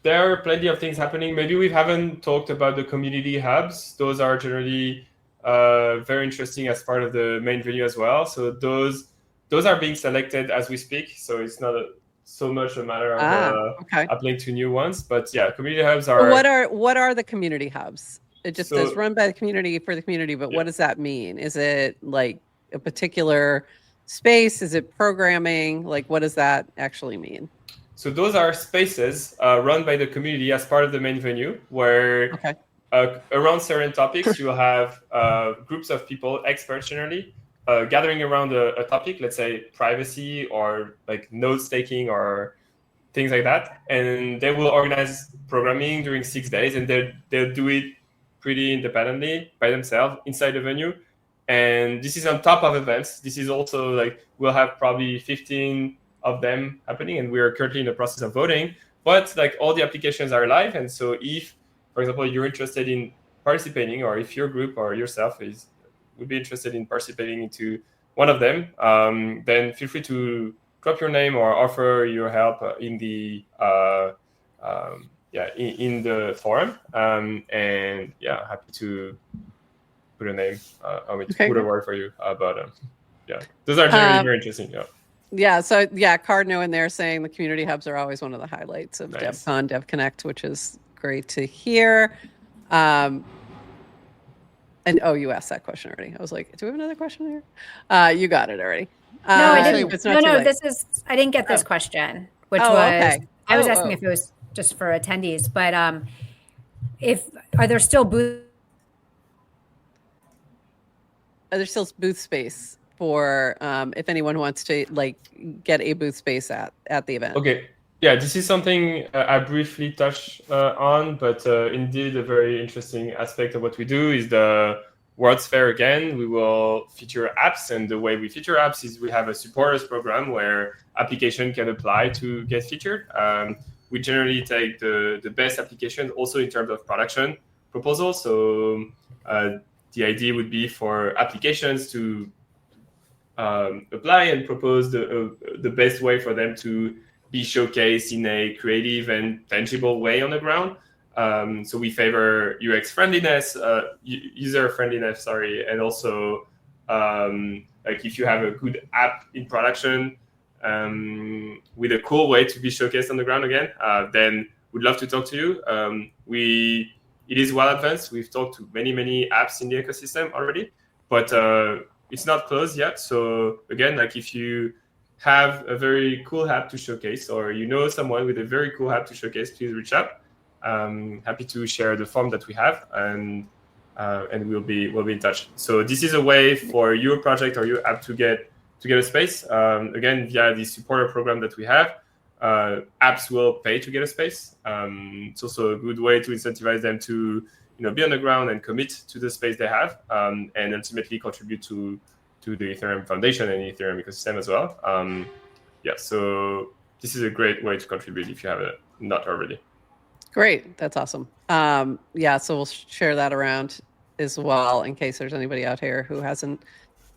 There are plenty of things happening. Maybe we haven't talked about the community hubs. Those are generally very interesting as part of the main venue as well. So those are being selected as we speak. So it's not so much a matter of applying to new ones. But yeah, community hubs are. What are the community hubs? It just says run by the community for the community, but what does that mean? Is it like a particular space? Is it programming? Like, what does that actually mean? So those are spaces run by the community as part of the main venue, where around certain topics, you'll have groups of people, experts generally, gathering around a topic, let's say privacy or like notes taking or things like that. And they will organize programming during 6 days, and they'll do it pretty independently by themselves inside the venue. And this is on top of events. This is also like, we'll have probably 15 of them happening, and we're currently in the process of voting. But like all the applications are live. And so if, for example, you're interested in participating, or if your group or yourself would be interested in participating into one of them, then feel free to drop your name or offer your help in the in the forum. And yeah, happy to put a name, put a word for you. But yeah, those are generally very interesting. Yeah. Yeah. So yeah, Cardno in there saying the community hubs are always one of the highlights of DevCon, DevConnect, which is great to hear. And you asked that question already. I was like, do we have another question here? You got it already. No, I didn't. No, I didn't get this question, which was, okay. I was asking if it was just for attendees, but are there still booths? Are there still booth space for if anyone wants to like get a booth space at the event? Okay. Yeah, this is something I briefly touched on, but indeed a very interesting aspect of what we do is the World's Fair again. We will feature apps, and the way we feature apps is we have a supporters program where application can apply to get featured. We generally take the best application also in terms of production proposals. So the idea would be for applications to apply and propose the best way for them to be showcased in a creative and tangible way on the ground. So we favor UX friendliness, user friendliness, and also like if you have a good app in production with a cool way to be showcased on the ground again, then we'd love to talk to you. It is well advanced. We've talked to many apps in the ecosystem already, but it's not closed yet. So again, like if you have a very cool app to showcase, or you know someone with a very cool app to showcase, please reach out. Happy to share the form that we have, and we'll be in touch. So this is a way for your project or your app to get a space. Again, via the supporter program that we have, apps will pay to get a space. It's also a good way to incentivize them to be on the ground and commit to the space they have, and ultimately contribute to the Ethereum Foundation and Ethereum ecosystem as well. So this is a great way to contribute if you have it not already. Great, that's awesome. So we'll share that around as well in case there's anybody out here who hasn't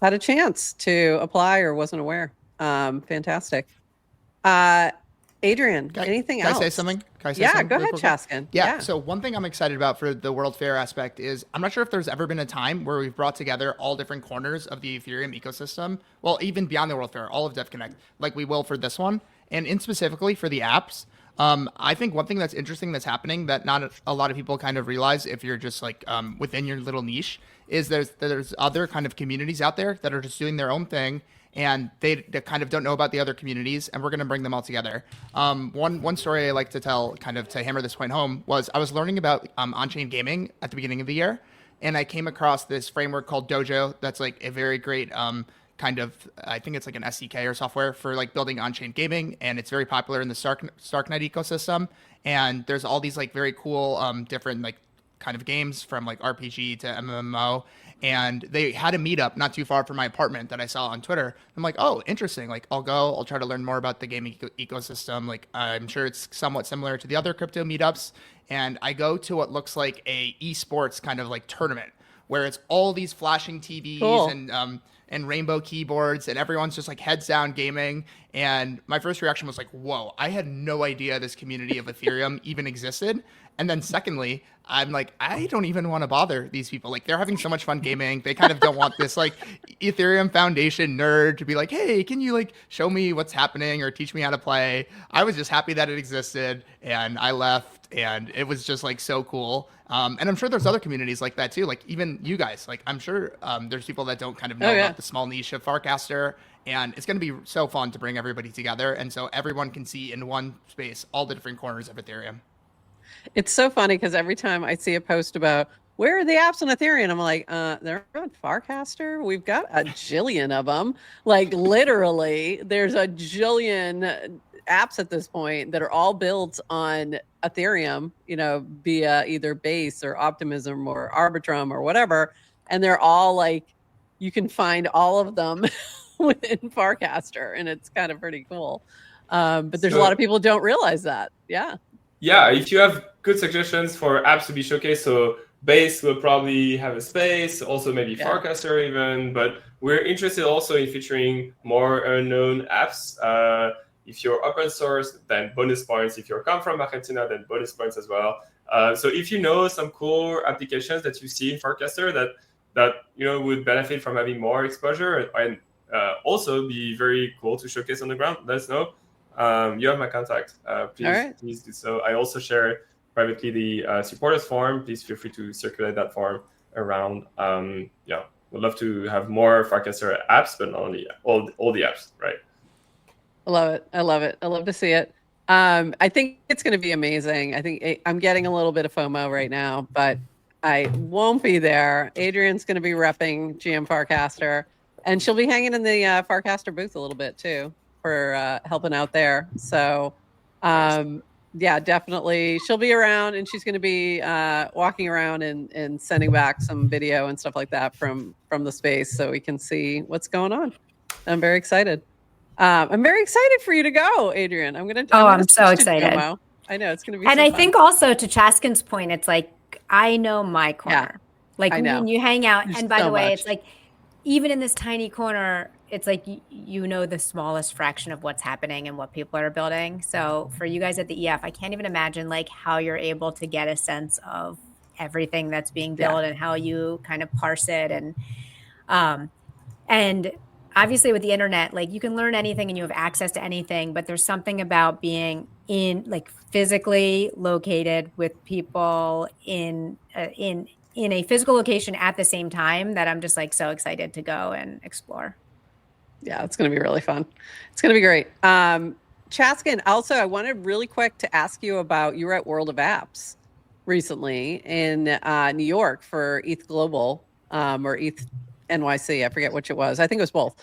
had a chance to apply or wasn't aware. Fantastic. Adrienne, anything else? Can I say something? Go ahead, Chaskin. Yeah. So one thing I'm excited about for the World Fair aspect is I'm not sure if there's ever been a time where we've brought together all different corners of the Ethereum ecosystem. Well, even beyond the World Fair, all of DevConnect, like we will for this one. And in specifically for the apps, I think one thing that's interesting that's happening that not a lot of people kind of realize if you're just like within your little niche is there's other kind of communities out there that are just doing their own thing, and they kind of don't know about the other communities, and we're going to bring them all together. One story I like to tell, kind of to hammer this point home, was I was learning about on-chain gaming at the beginning of the year, and I came across this framework called Dojo that's like a very great kind of, I think it's like an SDK or software for like building on-chain gaming, and it's very popular in the Starknet ecosystem. And there's all these like very cool different like kind of games from like RPG to MMO. And they had a meetup not too far from my apartment that I saw on Twitter. I'm like, oh, interesting. Like, I'll try to learn more about the gaming ecosystem. Like, I'm sure it's somewhat similar to the other crypto meetups. And I go to what looks like a esports kind of like tournament where it's all these flashing TVs and rainbow keyboards, and everyone's just like heads down gaming. And my first reaction was like, whoa, I had no idea this community of Ethereum even existed. And then secondly, I'm like, I don't even want to bother these people. Like, they're having so much fun gaming. They kind of don't want this like Ethereum Foundation nerd to be like, hey, can you like show me what's happening or teach me how to play? I was just happy that it existed, and I left, and it was just like so cool. And I'm sure there's other communities like that too. Like even you guys, like I'm sure there's people that don't kind of know about the small niche of Farcaster, and it's going to be so fun to bring everybody together. And so everyone can see in one space all the different corners of Ethereum. It's so funny because every time I see a post about where are the apps on Ethereum, I'm like, they're on Farcaster. We've got a jillion of them. Like literally, there's a jillion apps at this point that are all built on Ethereum, via either Base or Optimism or Arbitrum or whatever. And they're all like you can find all of them within Farcaster, and it's kind of pretty cool. But there's a lot of people who don't realize that. Yeah. Yeah, if you have good suggestions for apps to be showcased, so Base will probably have a space, also maybe Farcaster even, but we're interested also in featuring more unknown apps. If you're open source, then bonus points. If you come from Argentina, then bonus points as well. So if you know some cool applications that you see in Farcaster that would benefit from having more exposure and also be very cool to showcase on the ground, let us know. You have my contact. Please do so. I also share privately the supporters forum. Please feel free to circulate that forum around. We'd love to have more Farcaster apps, but not only all the apps, right? I love it. I love it. I love to see it. I think it's going to be amazing. I think I'm getting a little bit of FOMO right now, but I won't be there. Adrienne's going to be repping GM Farcaster, and she'll be hanging in the Farcaster booth a little bit too for helping out there. So, yeah, definitely. She'll be around, and she's going to be walking around and sending back some video and stuff like that from the space so we can see what's going on. I'm very excited. I'm very excited for you to go, Adrienne. I'm so excited. I know it's going to be. And so I fun. think also to Chaskin's point, it's like, I know my corner. Yeah, like when you hang out, There's and by so the way, much. it's like, even in this tiny corner, it's like, you know, the smallest fraction of what's happening and what people are building. So for you guys at the EF, I can't even imagine like how you're able to get a sense of everything that's being built and how you kind of parse it. And obviously with the internet, like you can learn anything and you have access to anything, but there's something about being in like physically located with people in a physical location at the same time that I'm just like so excited to go and explore. Yeah, it's going to be really fun. It's going to be great. Chaskin, also, I wanted really quick to ask you about, you were at World of Apps recently in New York for ETH Global or ETH NYC. I forget which it was. I think it was both.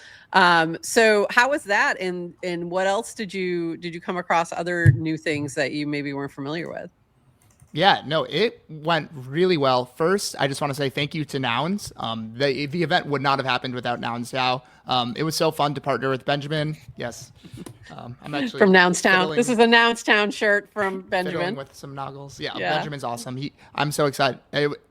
So how was that? And what else did you come across, other new things that you maybe weren't familiar with? Yeah, no, it went really well. First, I just want to say thank you to Nouns. The event would not have happened without Nouns DAO. It was so fun to partner with Benjamin. Yes. I'm actually from Nounstown. This is a Nounstown shirt from Benjamin with some noggles. Yeah, Benjamin's awesome. I'm so excited.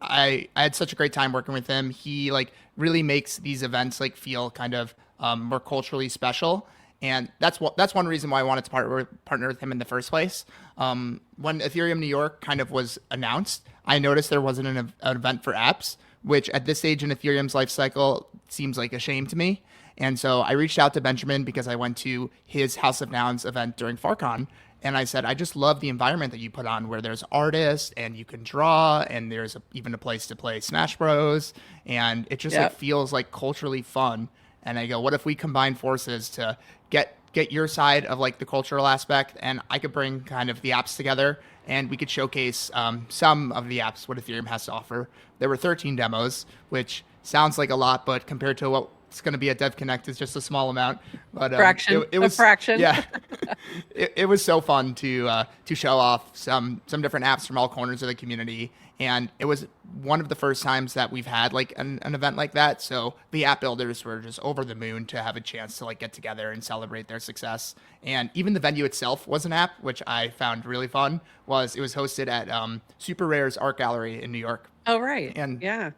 I had such a great time working with him. He like really makes these events like feel kind of more culturally special. And that's one reason why I wanted to partner with him in the first place. When Ethereum New York kind of was announced, I noticed there wasn't an event for apps, which at this stage in Ethereum's life cycle seems like a shame to me. And so I reached out to Benjamin because I went to his House of Nouns event during FarCon. And I said, I just love the environment that you put on where there's artists and you can draw and there's even a place to play Smash Bros. And it just like, feels like culturally fun. And I go, what if we combine forces to get your side of like the cultural aspect, and I could bring kind of the apps together, and we could showcase some of the apps what Ethereum has to offer. There were 13 demos, which sounds like a lot, but compared to what's going to be at DevConnect, it's just a small amount. But it was a fraction. Yeah, it was so fun to show off some different apps from all corners of the community. And it was one of the first times that we've had like an event like that. So the app builders were just over the moon to have a chance to like get together and celebrate their success. And even the venue itself was an app, which I found really fun. It was hosted at Super Rare's Art Gallery in New York. Oh, right. And yeah.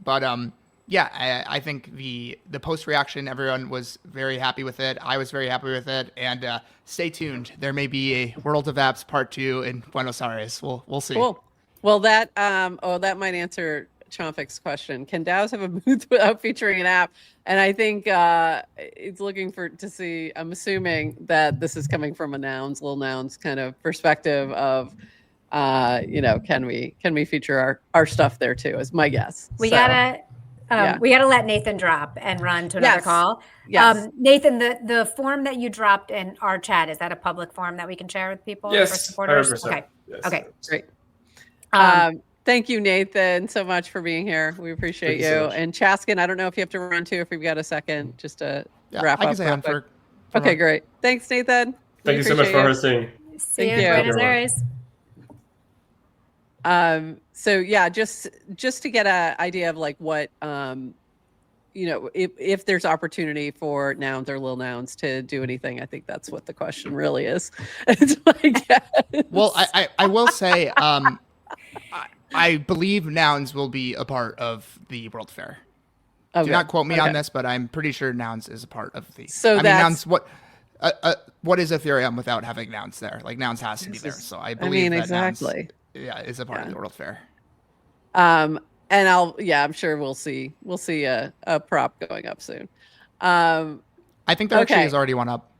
But I think the post reaction, everyone was very happy with it. I was very happy with it. And stay tuned. There may be a World of Apps Part 2 in Buenos Aires. We'll see. Cool. Well, that might answer Chomphic's question. Can DAOs have a booth without featuring an app? And I think it's looking to see. I'm assuming that this is coming from a Lil Nouns kind of perspective of, can we feature our stuff there too? Is my guess. We gotta let Nathan drop and run to another call. Yes. Nathan, the form that you dropped in our chat, is that a public form that we can share with people? Yes, supporters? 100%. Okay. Yes. Okay, great. Thank you, Nathan, so much for being here. We appreciate you. So and Chaskin, I don't know if you have to run too, if we've got a second, just to wrap I up. can say on for okay, great. Thanks, Nathan. Thank you so much for hosting. See you in Buenos Aires. So yeah, just to get an idea of like what if there's opportunity for nouns or little nouns to do anything, I think that's what the question really is. It's my guess. Well, I will say, I believe nouns will be a part of the World Fair. Okay. Do not quote me on this, but I'm pretty sure nouns is a part of the. So nouns. What is Ethereum without having nouns there? Like nouns has to be there. So I believe that exactly. nouns, is a part of the World Fair. And I'm sure we'll see a prop going up soon. I think there actually is already one up.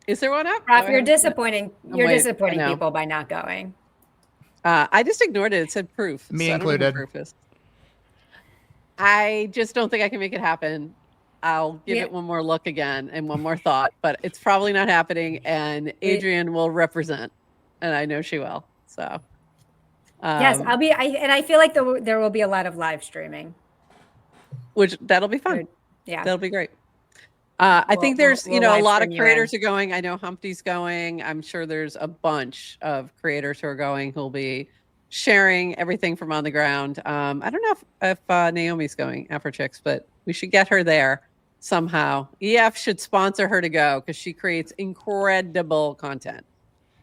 Is there one up? Rob, you're disappointing. You're disappointing I know. people by not going. I just ignored it. It said proof. Me so included. I don't know what proof is. I just don't think I can make it happen. I'll give it one more look again and one more thought, but it's probably not happening. And Adrienne will represent, and I know she will. So yes, I'll be. I feel like there will be a lot of live streaming, which that'll be fun. Yeah, that'll be great. I think there's a lot of creators are going. I know Humpty's going. I'm sure there's a bunch of creators who are going who'll be sharing everything from on the ground. I don't know if Naomi's going, Afrochicks, but we should get her there somehow. EF should sponsor her to go because she creates incredible content.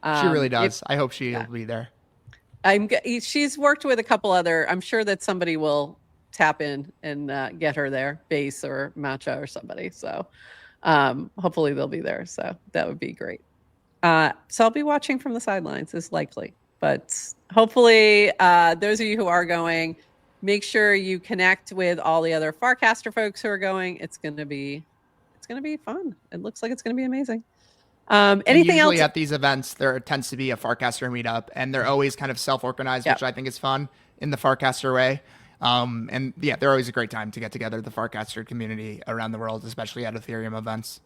She really does. I hope she'll be there. She's worked with a couple other. I'm sure that somebody will tap in and get her there, Base or Matcha or somebody. So hopefully they'll be there. So that would be great. So I'll be watching from the sidelines is likely, but hopefully those of you who are going, make sure you connect with all the other Farcaster folks who are going. It's going to be fun. It looks like it's going to be amazing. Anything else? At these events, there tends to be a Farcaster meetup, and they're always kind of self-organized, which I think is fun in the Farcaster way. They're always a great time to get together, the Farcaster community around the world, especially at Ethereum events.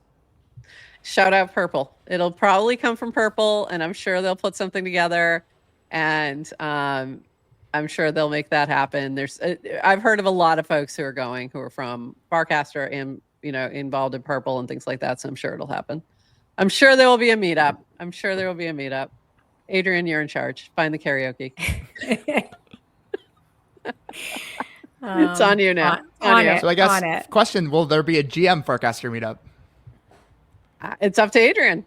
Shout out Purple. It'll probably come from Purple, and I'm sure they'll put something together, and I'm sure they'll make that happen. I've heard of a lot of folks who are going who are from Farcaster and involved in Purple and things like that. So I'm sure it'll happen. I'm sure there will be a meetup. Adrienne, you're in charge. Find the karaoke. It's on you now. So I guess question: will there be a GM Farcaster meetup? It's up to Adrienne.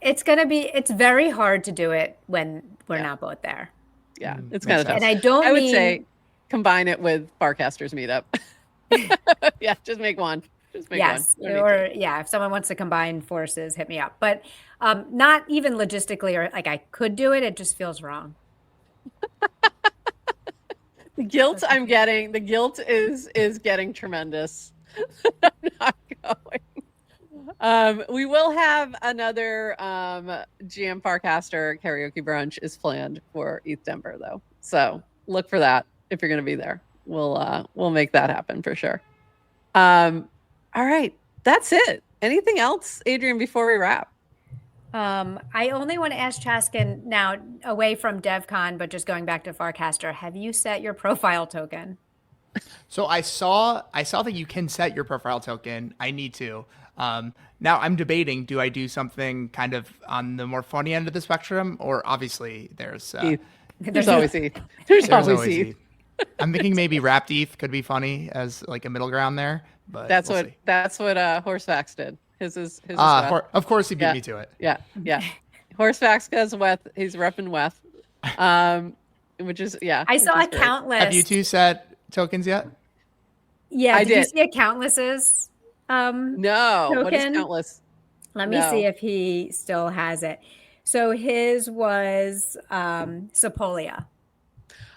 It's very hard to do it when we're not both there. Yeah, it's kind of tough. And I would say combine it with Farcaster's meetup. Yeah, just make one. If someone wants to combine forces, hit me up. But not even logistically, or like I could do it. It just feels wrong. The guilt I'm getting. The guilt is getting tremendous. I'm not going. We will have another GM Farcaster karaoke brunch is planned for ETH Denver though, so look for that if you're going to be there. We'll make that happen for sure. All right, that's it. Anything else, Adrienne, before we wrap? I only want to ask Chaskin now, away from DevCon, but just going back to Farcaster. Have you set your profile token? So I saw that you can set your profile token. I need to. Now I'm debating, do I do something kind of on the more funny end of the spectrum, or obviously there's always ETH. There's always ETH. I'm thinking maybe wrapped ETH could be funny as like a middle ground there, but that's what Horsefax did. His is of course he beat me to it. Yeah. Horsefax does Weth. He's repping Weth. Which is I saw a count list. Have you two set tokens yet? Yeah, did you see a countless's no token? What is countless? Let me see if he still has it. So his was Sepolia.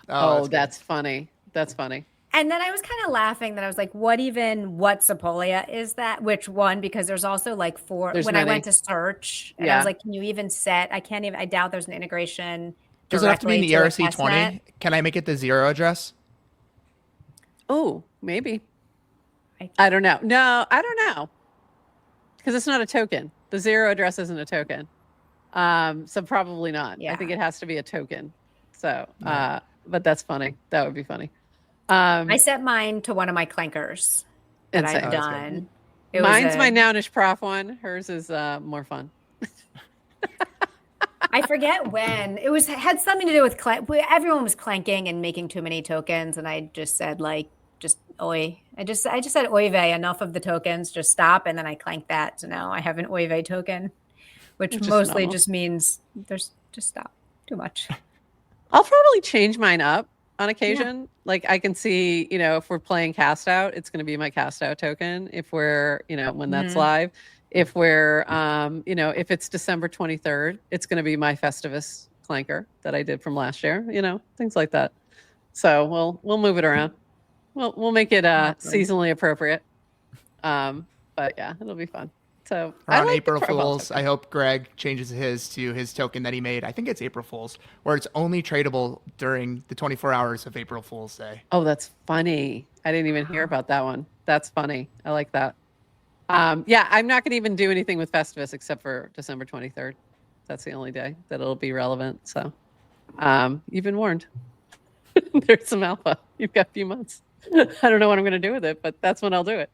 Oh, that's funny. That's funny. And then I was kind of laughing that I was like, what Sepolia is that? Which one? Because there's also like four. When I went to search, and I was like, can you even set? I doubt there's an integration. Does it have to be in the ERC20? Can I make it the 0 address? Oh, maybe. I don't know. No, I don't know. Because it's not a token. The 0 address isn't a token. So probably not. Yeah. I think it has to be a token. So, but that's funny. That would be funny. I set mine to one of my clankers that I've done. Mine's my Nounish Prof one. Hers is more fun. I forget when. It had something to do with everyone was clanking and making too many tokens, and I just said oi, I just said Oive, enough of the tokens, just stop, and then I clanked that. So now I have an Oive token, which mostly just means there's just stop. Too much. I'll probably change mine up on occasion. Yeah. Like I can see, if we're playing cast out, it's going to be my cast out token. If we're, when that's live, if we're, if it's December 23rd, it's going to be my Festivus clanker that I did from last year, things like that. So we'll move it around. We'll make it seasonally appropriate. But yeah, it'll be fun. So around April Fools, I hope Greg changes his to his token that he made. I think it's April Fools, where it's only tradable during the 24 hours of April Fool's Day. Oh, that's funny. I didn't even hear about that one. That's funny. I like that. Yeah, I'm not going to even do anything with Festivus except for December 23rd. That's the only day that it'll be relevant. So you've been warned. There's some alpha. You've got a few months. I don't know what I'm going to do with it, but that's when I'll do it.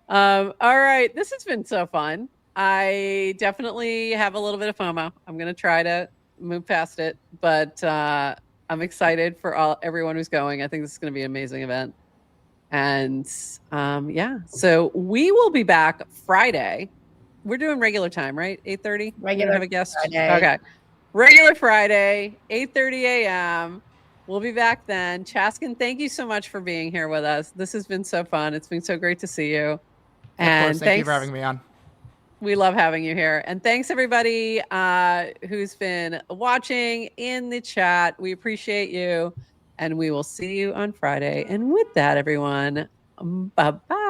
All right. This has been so fun. I definitely have a little bit of FOMO. I'm going to try to move past it, but I'm excited for everyone who's going. I think this is going to be an amazing event. And yeah, so we will be back Friday. We're doing regular time, right? 8:30? Regular. Have a guest? Friday. Okay. Regular Friday, 8:30 a.m. We'll be back then. Chaskin, thank you so much for being here with us. This has been so fun. It's been so great to see you. And of course, thank you for having me on. We love having you here. And thanks everybody who's been watching in the chat. We appreciate you. And we will see you on Friday. And with that, everyone, bye-bye.